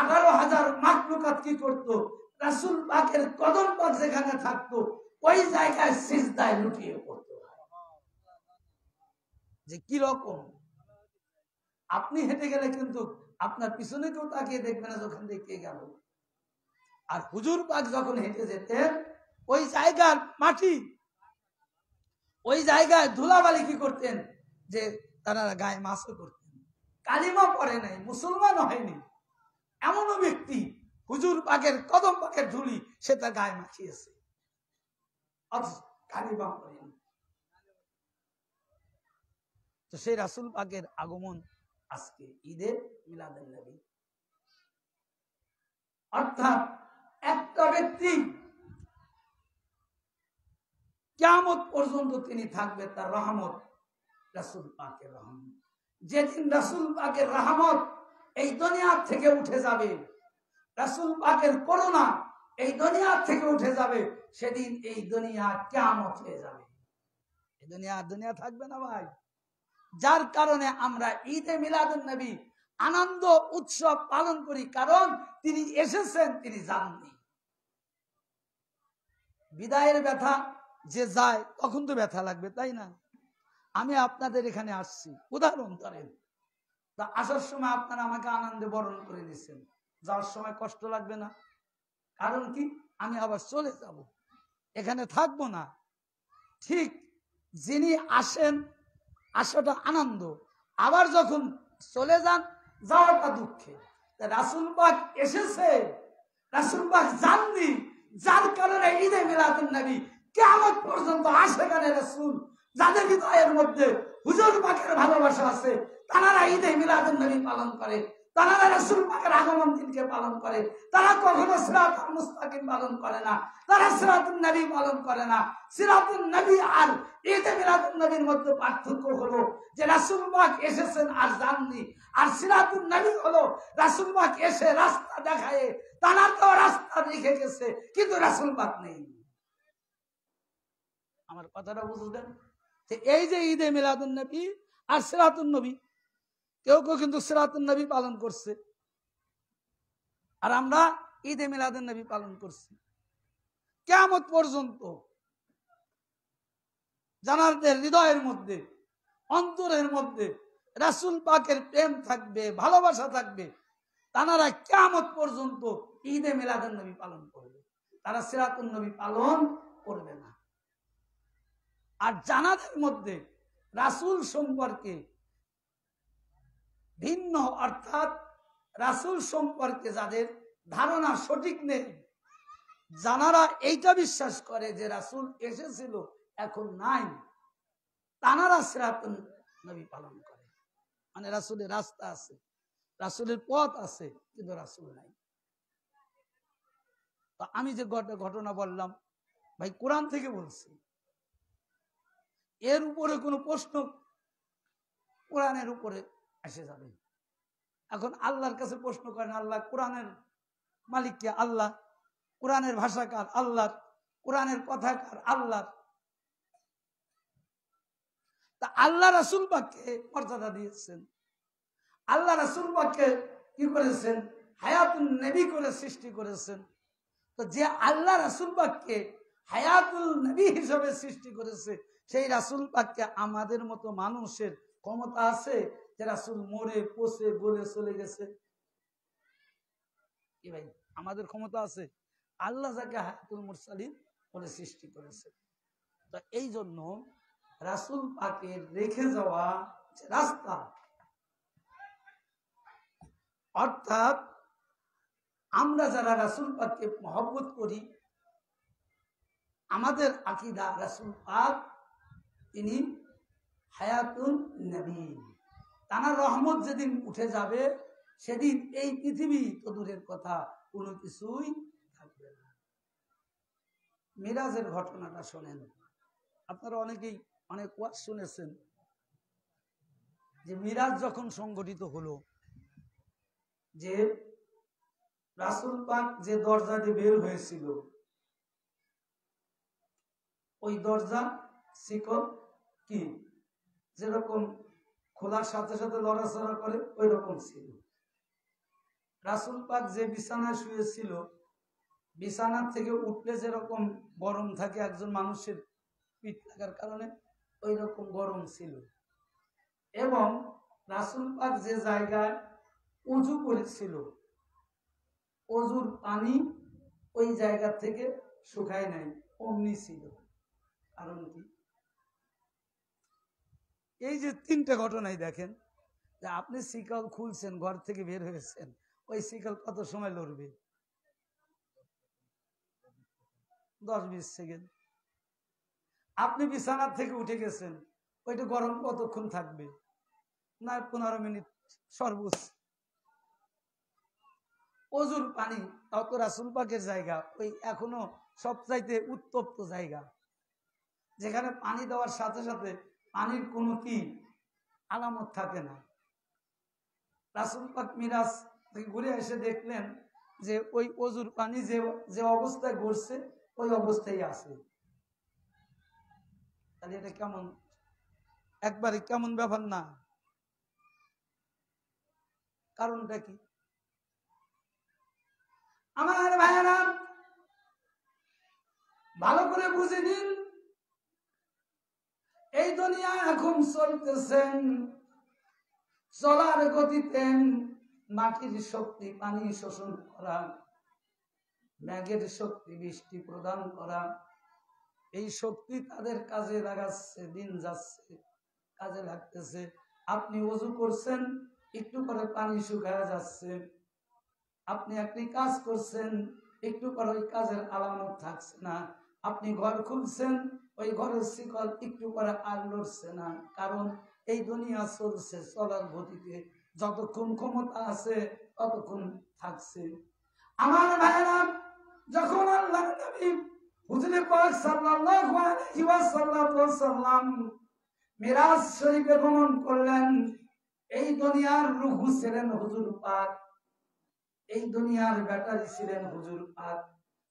18,000 মাখলুকাত কি করতো, রাসূল পাকের কদম পাক যেখানে থাকতো ওই জায়গায় সিজদায় লুটিয়ে পড়তো। যে কি রকম। আপনি হেঁটে গেলে কিন্তু আপনার পিছনে কেউ তাকিয়ে দেখবে না যখন দেখিয়ে গেল। আর হুজুর পাক যখন হেঁটে যেতেন ওই জায়গার মাটি, ওই জায়গায় ধুলাবালি কি করতেন, যে তারা গায়ে মাছও করতেন। কালিমা পড়ে নাই, মুসলমান হয়নি, এমনও ব্যক্তি হুজুর পাকের কদম পাকের ধুলি সে তার গায়ে মাখিয়েছে, অথচ কালিমা পড়েনি। তো সেই রাসূল পাকের আগমন আজকে ঈদে মিলাদুন নবী। অর্থাৎ একটা ব্যক্তি কিয়ামত পর্যন্ত তিনি থাকবে, তার রহমত, রাসূল পাকের রহমত। যেদিন রাসূল পাকের রহমত এই দুনিয়া থেকে উঠে যাবে, রাসূল পাকের করুণা এই দুনিয়া থেকে উঠে যাবে, সেদিন এই দুনিয়া কিয়ামত হয়ে যাবে। এই দুনিয়া থাকবে না ভাই। যার কারণে আমরা ঈদে মিলাদুন নবী আনন্দ উৎসব পালন করি, কারণ তিনি এসেছেন, তিনি যাননি। বিদায়ের ব্যথা যে যায় তখন তো ব্যথা লাগবে, তাই না? আমি আপনাদের এখানে আসছি, উদাহরণ ধরেন, তা আসার সময় আপনারা আমাকে আনন্দে বরণ করে দিচ্ছেন, যাওয়ার সময় কষ্ট লাগবে না? কারণ কি, আমি আবার চলে যাব, এখানে থাকবো না। ঠিক যিনি আসেন, আসাটা আনন্দ, আবার যখন চলে যান, যাওয়াটা দুঃখে। রাসূল পাক এসেছে, রাসূল পাক যাননি, যার কারণে ঈদে মিলাদুন নবী কিয়ামত পর্যন্ত আশিকানে রাসূল যাদের হৃদয়ের মধ্যে হুজুর পাকের ভালোবাসা আছে, তারা ঈদে মিলাদুন নবী পালন করে, তারা রাসূল পাকের আগমন দিনকে পালন করে। তারা কখনো সিরাতুল মুস্তাকিম পালন করে না, তারা সিরাতুন নবী পালন করে না। সিরাতুন নবী আর ঈদে মিলাদুন নবীর মধ্যে পার্থক্য হলো যে রাসূল পাক এসেছেন আর যাননি, আর সিরাতুন নবী হলো রাসূল পাক এসে রাস্তা দেখায়, তারা তো রাস্তা রেখে গেছে কিন্তু রাসূল পাক নেই। আমার কথাটা বুঝলেন? যে এই যে ঈদে মিলাদুন নবী আর সিরাতুন নবী, কেউ কেউ কিন্তু সিরাতুন নবী পালন করছে, আর আমরা ঈদে মিলাদুন নবী পালন করছি। কিয়ামত পর্যন্ত জানারদের হৃদয়ের মধ্যে, অন্তরের মধ্যে রাসূল পাকের প্রেম থাকবে, ভালোবাসা থাকবে, তারা কিয়ামত পর্যন্ত ঈদে মিলাদুন নবী পালন করবে, তারা সিরাতুন নবী পালন করবে না। আর জানাদের মধ্যে রাসূল সম্পর্কে ভিন্ন, অর্থাৎ রাসূল সম্পর্কে যাদের ধারণা সঠিক নেই, যারা এইটা বিশ্বাস করে যে রাসূল এসেছিল এখন নাই, তারা সিরাতুন নবী পালন করে। মানে রাসূলের রাস্তা আছে, রাসূলের পথ আছে, কিন্তু রাসূল নাই। তো আমি যে ঘটনা বললাম ভাই, কোরআন থেকে বলছি, এর উপরে কোনো প্রশ্ন কোরআনের উপরে এসে যাবে। এখন আল্লাহর কাছে প্রশ্ন করেন, আল্লাহ কোরআনের মালিক কে? আল্লাহ। কোরআনের ভাষা কার? আল্লাহর। কোরআনের কথা কার? আল্লাহর। তা আল্লাহ রাসূল পাককে মর্যাদা দিয়েছেন, আল্লাহ রাসূল পাককে কি করেছেন? হায়াতুন নবী করে সৃষ্টি করেছেন। তো যে আল্লাহ রাসূল পাককে হায়াতুল নবী হিসেবে সৃষ্টি করেছে, সেই রাসূল পাককে আমাদের মতো মানুষের ক্ষমতা আছে যে রাসূল মরে পচে গলে চলে গেছে? কি ভাই, আমাদের ক্ষমতা আছে? আল্লাহ যাকে হায়াতুল মুরসালিন বলে সৃষ্টি করেছে। তো এই জন্য রাসূল পাকের রেখে যাওয়া রাস্তা, অর্থাৎ আমরা যারা রাসূল পাককে মহব্বত করি, আমাদের আকীদা রাসূল পাক তিনি হায়াতুন নবী, তার রহমত যেদিন উঠে যাবে সেদিন এই পৃথিবী তো দূরের কথা, কোনো কিছুই থাকবে না। মিরাজের ঘটনাটা শোনেন, আপনারা অনেকেই অনেক ওয়াজ শুনেছেন যে মিরাজ যখন সংগঠিত হলো, যে রাসূল পাক যে দরজা দিয়ে বের হয়েছিল, ওই দরজা শিকল কি যেরকম খোলার সাথে সাথে লড়াচড়া করে ওই রকম ছিল। রাসূল পাক যে বিছানায় শুয়েছিল, বিছানা থেকে উঠলে যেরকম গরম থাকে একজন মানুষের পিঠ লাগার কারণে, ওই রকম গরম ছিল। এবং রাসূল পাক যে জায়গায় উযু করেছিল অজুর পানি ওই জায়গা থেকে শুকায় নাই, অমনি ছিল। কারণ কি? এই যে তিনটা ঘটনাই দেখেন, যে আপনি শিকল খুলছেন, ঘর থেকে বের হয়েছেন, ওই শিকল কত সময় লড়বে? 10-20 সেকেন্ড। আপনি বিছানার থেকে উঠে গেছেন, ওইটা গরম কতক্ষণ থাকবে? না 15 মিনিট সর্বোচ্চ। অজুর পানি, তাও তো রাসূল পাকের জায়গা, ওই এখনো সবচাইতে উত্তপ্ত জায়গা, যেখানে পানি দেওয়ার সাথে সাথে পানির কোনো কি আলামত থাকে না। রাসূল পাক মিরাজ থেকে ঘুরে এসে দেখলেন যে ওই অজুর পানি যে যে অবস্থায় ঘুরছে ওই অবস্থায় আছে। তাহলে এটা কেমন, একবারে কেমন ব্যাপার না? কারণটা কি? আমার ভাইয়েরা ভালো করে বুঝে নিন, এই দুনিয়া এখন চলতেছেন চলার গতিতে মাটির শক্তি পানি শোষণ করা, মেঘের শক্তি বৃষ্টি প্রদান করা, এই শক্তি তাদের কাজে লাগাচ্ছে, দিন যাচ্ছে কাজে লাগতেছে। আপনি ওযু করছেন, একটু পরে পানি শুকায় যাচ্ছে। আপনি একটি কাজ করছেন, একটু পরে ওই কাজের আলামত থাকছে না। আপনি ঘর খুলছেন, ওই ঘরের শিকল একটু পরে আর লড়ছে না। কারণ এই দুনিয়া চলছে চলার গতিতে, যতক্ষণ ক্ষমতা আছে ততক্ষণ থাকছে। আমার ভাইরা, যখন আল্লাহর নবী হুজুরে পাক সাল্লাল্লাহু আলাইহি ওয়াসাল্লাম মিরাজ শরীফে ভ্রমণ করলেন, এই দুনিয়ার রূহ ছিলেন হুজুর পাক, এই দুনিয়ার ব্যাটারি ছিলেন হুজুর পাক।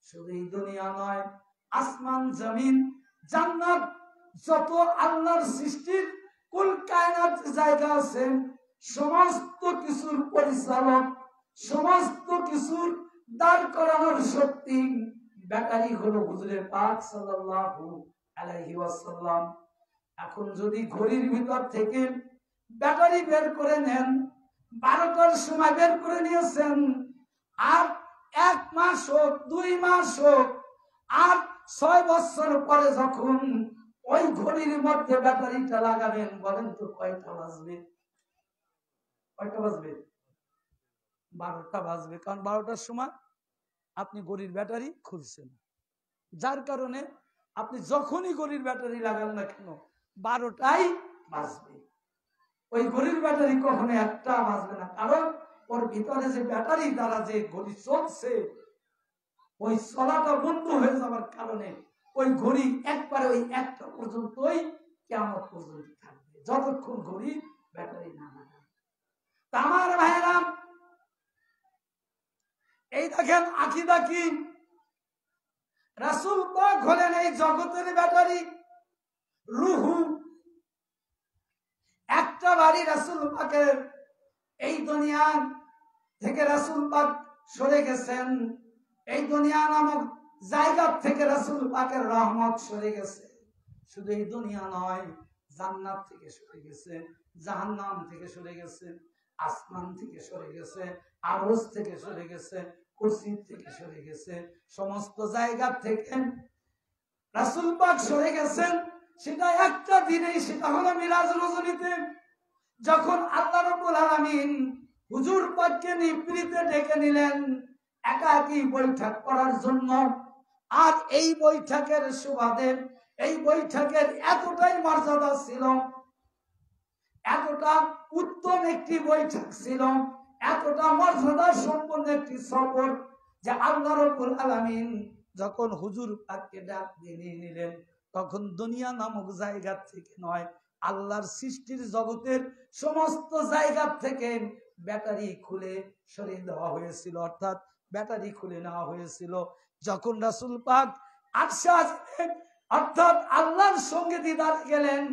শুধু এই দুনিয়া নয়, আসমান জমিন জান্নাত যত আল্লাহর সৃষ্টির কুল কায়নাত জায়গা আছে, সমস্ত কিছুর পরিচালক, সমস্ত কিছুর দাঁড় করানোর শক্তি ব্যাটারি হলো হুজুরে পাক সাল্লাল্লাহু আলাইহি ওয়াসাল্লাম। এখন যদি ঘড়ির ভিতর থেকে ব্যাটারি বের করে নেন, 12টার সময় বের করে নিয়েছেন, আর 1 মাস হোক 2 মাস হোক আর 6 বছর পরে যখন ওই ঘড়ির মধ্যে ব্যাটারিটা লাগাবেন, বলেন তো কয়টা বাজবে? কয়টা বাজবে? 12টা বাজবে। কারণ 12টার সময় আপনি ঘড়ির ব্যাটারি খুলছেন, যার কারণে আপনি যখনই ঘড়ির ব্যাটারি লাগান না কেন 12টাই বাজবে। ওই ঘড়ির ব্যাটারি কখনো একটা বাজবে না, কারণ ওর ভিতরে যে ব্যাটারি দ্বারা যে ঘড়ি চলছে, ওই চলাটা বন্ধ হয়ে যাওয়ার কারণে ওই ঘড়ি একবারে ওই 1টা পর্যন্তই কিয়ামত পর্যন্ত থাকবে, যতক্ষণ ঘড়ি ব্যাটারি না লাগায়। আমার ভাইয়েরা, এই দেখেন আকীদা কি? রাসূল পাক হলেন এই জগতের ব্যাটারি, রূহু। একটা বাড়ি রাসূল পাকের এই দুনিয়া থেকে রাসূল পাক সরে গেছেন, এই দুনিয়া নামক জায়গা থেকে রাসূল পাকের রহমত সরে গেছে। শুধু এই দুনিয়া নয়, জান্নাত থেকে সরে গেছে, জাহান্নাম থেকে সরে গেছে, আসমান থেকে সরে গেছে, আরশ থেকে সরে গেছে, কুরসি থেকে সরে গেছে, সমস্ত জায়গা থেকে রাসূল পাক সরে গেছেন। সেটা একটা দিনেই, সেটা হলো মিরাজ রজনীতে, যখন আল্লাহ রাব্বুল আলামিন হুজুর পাককে নিভৃতে ডেকে নিলেন একাকী বৈঠক করার জন্য। আর এই বৈঠকের সুবাদে, এই বৈঠকের এতটাই মর্যাদা ছিল, এতটা উত্তম একটি বৈঠক ছিল, এতটা মর্যাদা সম্পন্ন একটি সফর, যে আল্লাহ রাব্বুল আলামিন যখন হুজুর পাককে ডাক দিয়ে নিলেন, তখন দুনিয়া নামক জায়গা থেকে নয়, আল্লাহর সৃষ্টির জগতের সমস্ত জায়গা থেকে ব্যাটারি খুলে সরিয়ে দেওয়া হয়েছিল, অর্থাৎ ব্যাটারি খুলে নেওয়া হয়েছিল। যখন রাসূল পাক আরশে আজিমে অর্থাৎ আল্লাহর সঙ্গে দিদারে গেলেন,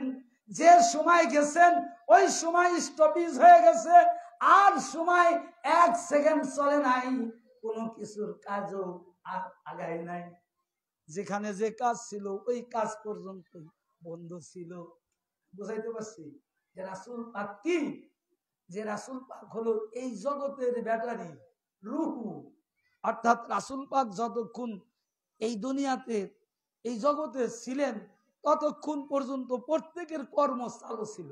যে সময় গেছেন ওই সময় স্টপেজ হয়ে গেছে, আর সময় 1 সেকেন্ড চলে নাই, কোনো কিছুর কাজও আর আগায় নাই। যেখানে যে কাজ ছিল ওই কাজ পর্যন্ত বন্ধ ছিল। বুঝাইতে পারছি? যে রাসূল পাক কি, যে রাসূল পাক হলো এই জগতের ব্যাটারি, রুহু। অর্থাৎ রাসূল পাক যতক্ষণ এই দুনিয়াতে এই জগতে ছিলেন ততক্ষণ পর্যন্ত প্রত্যেকের কর্ম চালু ছিল,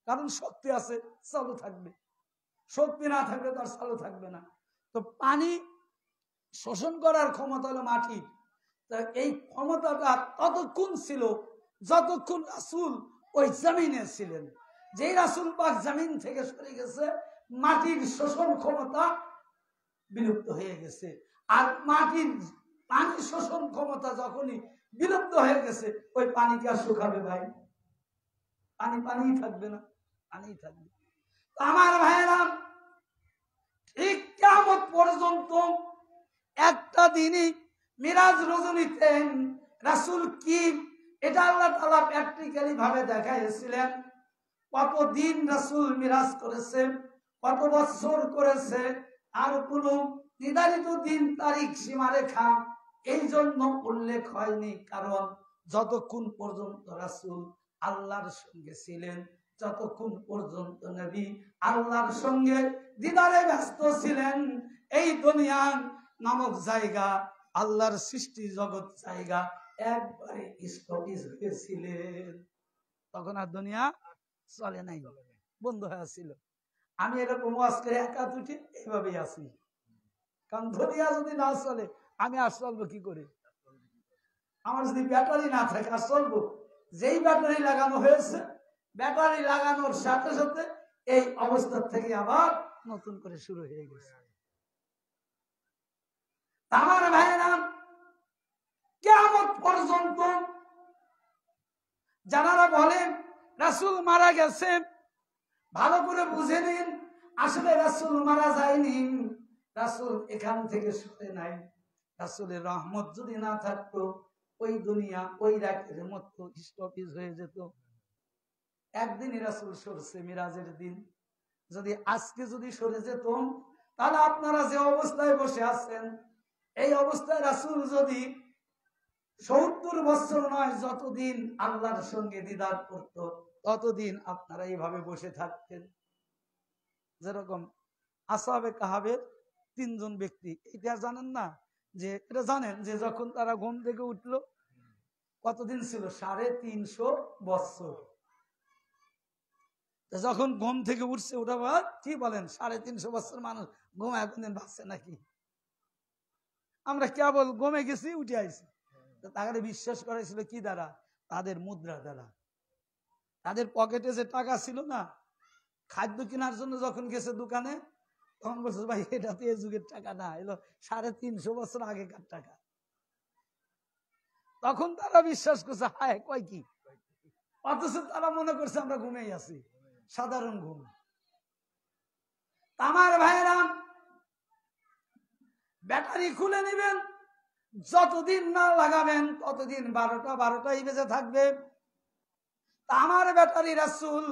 কারণ শক্তি আছে, চালু থাকবে। শক্তি না থাকলে তার চালু থাকবে না। তো পানি শোষণ করার ক্ষমতা হলো মাটির, এই ক্ষমতাটা ততক্ষণ ছিল যতক্ষণ রাসূল ওই জমিনে ছিলেন। যেই রাসূল পাক জমিন থেকে সরে গেছে, মাটির শোষণ ক্ষমতা বিলুপ্ত হয়ে গেছে। আর মাটির পানি শোষণ ক্ষমতা যখনই বিলুপ্ত হয়ে গেছে, ওই পানিকে আর শুকাবে ভাই? পানি পানিই থাকবে না, পানিই থাকবে। আমার ভাইয়েরা, ঠিক কিয়ামত পর্যন্ত একটা দিনই মিরাজ রজনীতে রাসূল কি, এটা আল্লাহ তাআলা প্র্যাকটিক্যালি ভাবে দেখাইছিলেন। কতদিন রাসূল মিরাজ করেছে, কত বছর করেছে, আর কোন নির্ধারিত দিন তারিখ সীমারেখা এই জন্য উল্লেখ হয়নি। কারণ যতক্ষণ পর্যন্ত রাসূল আল্লাহর সঙ্গে ছিলেন, যতক্ষণ পর্যন্ত নবী আল্লাহর সঙ্গে দিদারে ব্যস্ত ছিলেন, এই দুনিয়া নামক জায়গা, আল্লাহর সৃষ্টি জগৎ জায়গা একবারে স্টপিস হয়েছিলেন। তখন আর দুনিয়া চলে নাই, বন্ধ হয়েছিল। আমি এরকম ওয়াজ করে একা উঠে এইভাবেই আসি, কারণ দুনিয়া যদি না চলে আমি আর চলবো কি করে? আমার যদি ব্যাটারি না থাকে আর চলবো? যেই ব্যাটারি লাগানো হয়েছে, ব্যাটারি লাগানোর সাথে সাথে এই অবস্থা থেকে আবার নতুন করে শুরু হয়ে গেছে। আমার ভাইয়েরা, কিয়ামত পর্যন্ত যারা বলেন রাসূল মারা গেছে, ভালো করে বুঝে নিন, আসলে রাসূল মারা যায়নি, রাসূল এখান থেকে সরে নাই। রাসূলের রহমত যদি না থাকতো, ওই দুনিয়া ওই রাতের মতো স্টপিস হয়ে যেত। একদিনই রাসূল সরছে, মিরাজের দিন। যদি আজকে যদি সরে যেত, তাহলে আপনারা যে অবস্থায় বসে আছেন, এই অবস্থায় রাসূল যদি 70 বছর নয়, যতদিন আল্লাহর সঙ্গে দিদার করত, ততদিন আপনারা এইভাবে বসে থাকতেন। যেরকম আসহাবে কাহাবের 3 জন ব্যক্তি, এটা জানেন না? যে এটা জানেন যে যখন তারা ঘুম থেকে উঠলো, কতদিন ছিল? 350 বছর। যখন ঘুম থেকে উঠছে, ওটা কি বলেন, 350 বছর মানুষ ঘুমায় কোনদিন বাঁচছে নাকি? আমরা কেবল ঘুমে গেছি, উঠে আইছি। তাকে বিশ্বাস করেছিল কি দ্বারা? তাদের মুদ্রা দ্বারা। তাদের পকেটে যে টাকা ছিল না, খাদ্য কেনার জন্য যখন গেছে দোকানে, তখন বলছে ভাই এটা তো এই যুগের টাকা না, এলো 350 বছর আগেকার টাকা। তখন তারা বিশ্বাস করছে, হায় কয় কি? অথচ তারা মনে করছে আমরা ঘুমেই আছি, সাধারণ ঘুম। আমার ভাইয়েরা, ব্যাটারি খুলে নেবেন, যতদিন না লাগাবেন ততদিন 12টাই বেজে থাকবে। আমার ব্যাটারি রাসূল,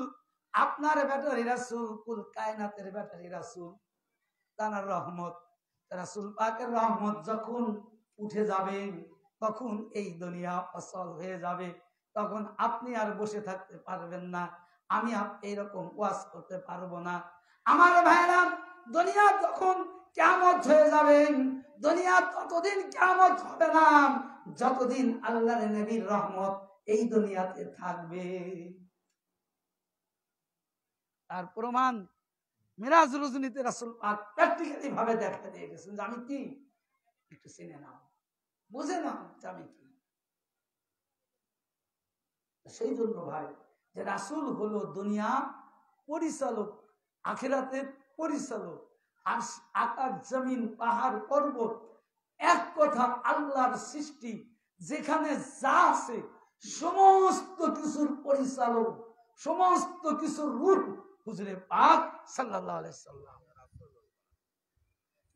আপনার ব্যাটারি রাসূল, কুল কায়নাতের ব্যাটারি রাসূল, তার রহমত, রাসূল পাকের রহমত যখন উঠে যাবে, তখন এই দুনিয়া অচল হয়ে যাবে। তখন আপনি আর বসে থাকতে পারবেন না, আমি এইরকম ওয়াজ করতে পারবো না। আমার ভাইরা, দুনিয়া তখন কিয়ামত হয়ে যাবে। দুনিয়া ততদিন কিয়ামত হবে না যতদিন আল্লাহর নবীর রহমত এই দুনিয়াতে থাকবে। তার প্রমাণ মিরাজ রজনীতে রাসূল পাক প্র্যাকটিক্যালি ভাবে দেখা দিয়ে গেছেন যে আমি কি, একটু চিনে নাও, বুঝে নাও যে আমি কি। সেই জন্য ভাই, যে রাসূল হলো দুনিয়া পরিচালক, আখিরাতের পরিচালক। আর আকাশ জমিন পাহাড় পর্বত, এক কথা আল্লাহর সৃষ্টি, যেখানে যা আছে সমস্ত কিছুর পরিচালক, সমস্ত কিছুর রূপ হুজুরে পাক সাল্লাল্লাহু আলাইহি সাল্লাম।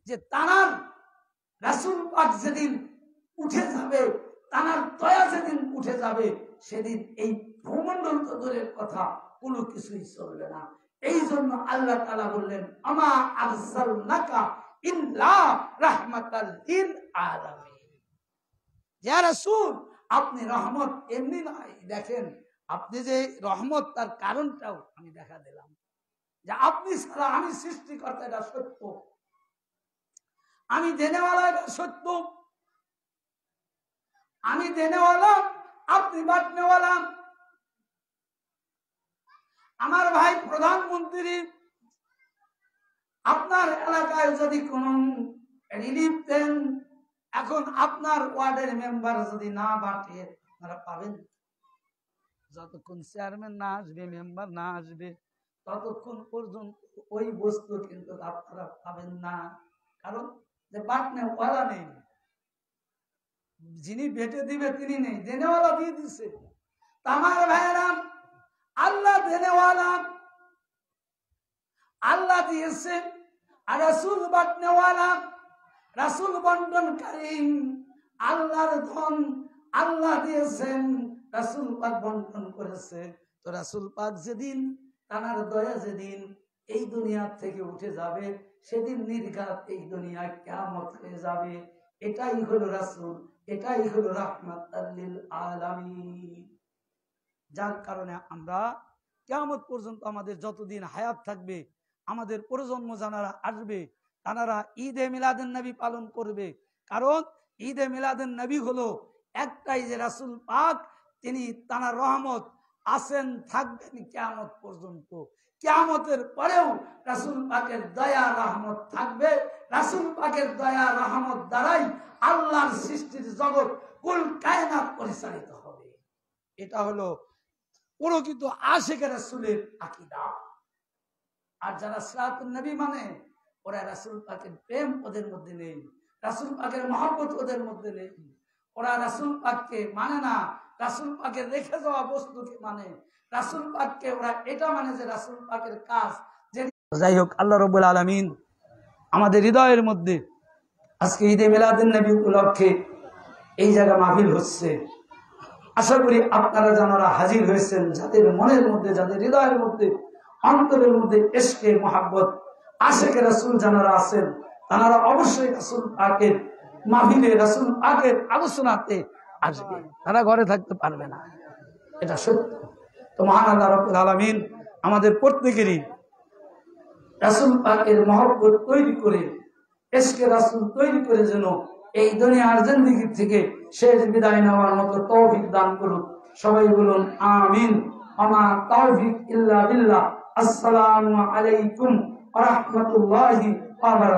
যে তার রাসূল পাক যেদিন উঠে যাবে, তার দয়া যেদিন উঠে যাবে, সেদিন এই ভূমণ্ডল তো দূরের কথা, কোনো কিছুই চলবে না। এই জন্য আল্লাহ তাআলা বললেন, আমা আরসালনাকা ইল্লা রাহমাতাল লিল আলামিন। ইয়া রাসূল, আপনি রহমত এমনি নয়, দেখেন আপনি যে রহমত তার কারণটাও আমি দেখা দিলাম যে আপনি ছাড়া আমি সৃষ্টিকর্তা, এটা সত্য, আমি দেনেওয়ালা, এটা সত্য, আমি দেনেওয়ালা, আপনি বাটনেওয়ালা। আমার ভাই প্রধানমন্ত্রী, আপনার এলাকায় যদি কোন রিলিফ দেন, এখন আপনার ওয়ার্ডের মেম্বার যদি না বাটে আপনারা পাবেন? যতক্ষণ চেয়ারম্যান না আসবে, মেম্বার না আসবে, ততক্ষণ পর্যন্ত ওই বস্তু কিন্তু আপনারা পাবেন না। কারণ যে বাটনে ওয়ালা নেই, যিনি বেটে দিবে তিনি নেই, দেনেওয়ালা দিয়ে দিচ্ছে। আমার ভাইয়েরা, আল্লাহ দেনেওয়ালা, আল্লাহ দিয়েছে, আর রাসূল বাটনেওয়ালা, রাসূল বন্টনকারী। আল্লাহর ধন আল্লাহ দিয়েছেন, রাসূল পাক বন্টন করেছে। তো রাসূল পাক যেদিন, তার দয়া যেদিন এই দুনিয়া থেকে উঠে যাবে, সেদিন নির্ঘাত এই দুনিয়া কিয়ামত হয়ে যাবে। এটাই হলো রাসূল, এটাই হলো রাহমাতাল লিল আলামিন। যার কারণে আমরা কিয়ামত পর্যন্ত আমাদের যতদিন হায়াত থাকবে, আমাদের প্রজন্ম যারা আসবে তারা ঈদে মিলাদুন নবী পালন করবে। কারণ ঈদে মিলাদুন নবী হলো একটাই, যে রাসূল পাক তিনি তার রহমত আছেন, থাকবেন কিয়ামত পর্যন্ত। কিয়ামতের পরেও রাসূল পাকের দয়া রহমত থাকবে। রাসূল পাকের দয়া রহমত দ্বারাই আল্লাহর সৃষ্টির জগৎ কুল কায়নাত পরিচালিত হবে। এটা হলো প্রকৃত আশিকে রাসূলের আকীদা। আর যারা সিরাতুন নবী মানে, ওরা রাসূল পাকের প্রেম ওদের মধ্যে নেই, রাসূল পাকের মহব্বত ওদের মধ্যে নেই। ওরা রাসূল পাককে মানে না, রাসূল পাকের রেখে যাওয়া বস্তুকে মানে। রাসূল পাককে ওরা এটা মানে যে রাসূল পাকের কাজ যে। যাই হোক, আল্লাহ রাব্বুল আলামিন আমাদের হৃদয়ের মধ্যে আজকে ঈদে মিলাদুন নবী উপলক্ষে এই জায়গা মাহফিল হচ্ছে। আশা করি আপনারা যারা হাজির হয়েছেন, যাদের মনের মধ্যে, যাদের হৃদয়ের মধ্যে, অন্তরের মধ্যে ইশকে মুহাব্বত, আশিকে রাসূল যারা আছেন, তারা অবশ্যই রাসূল পাকের মাহফিলে, রাসূল পাকের আলোচনাতে আসবে, তারা ঘরে থাকতে পারবে না, এটা সত্য। তো মহান আল্লাহ রাব্বুল আলামিন আমাদের প্রত্যেকেরই রাসূল পাকের মহব্বত তৈরি করে, ইশকে রাসূল তৈরি করে যেন এই দুনিয়ার জিন্দেগি থেকে শেষ বিদায় নেওয়ার মতো তৌফিক দান করুন। সবাই বলুন আমিন। আমা তৌফিক ইল্লা বিল্লাহ। আসসালামু আলাইকুম ওয়া রাহমাতুল্লাহি ওয়া বারাকাতুহু।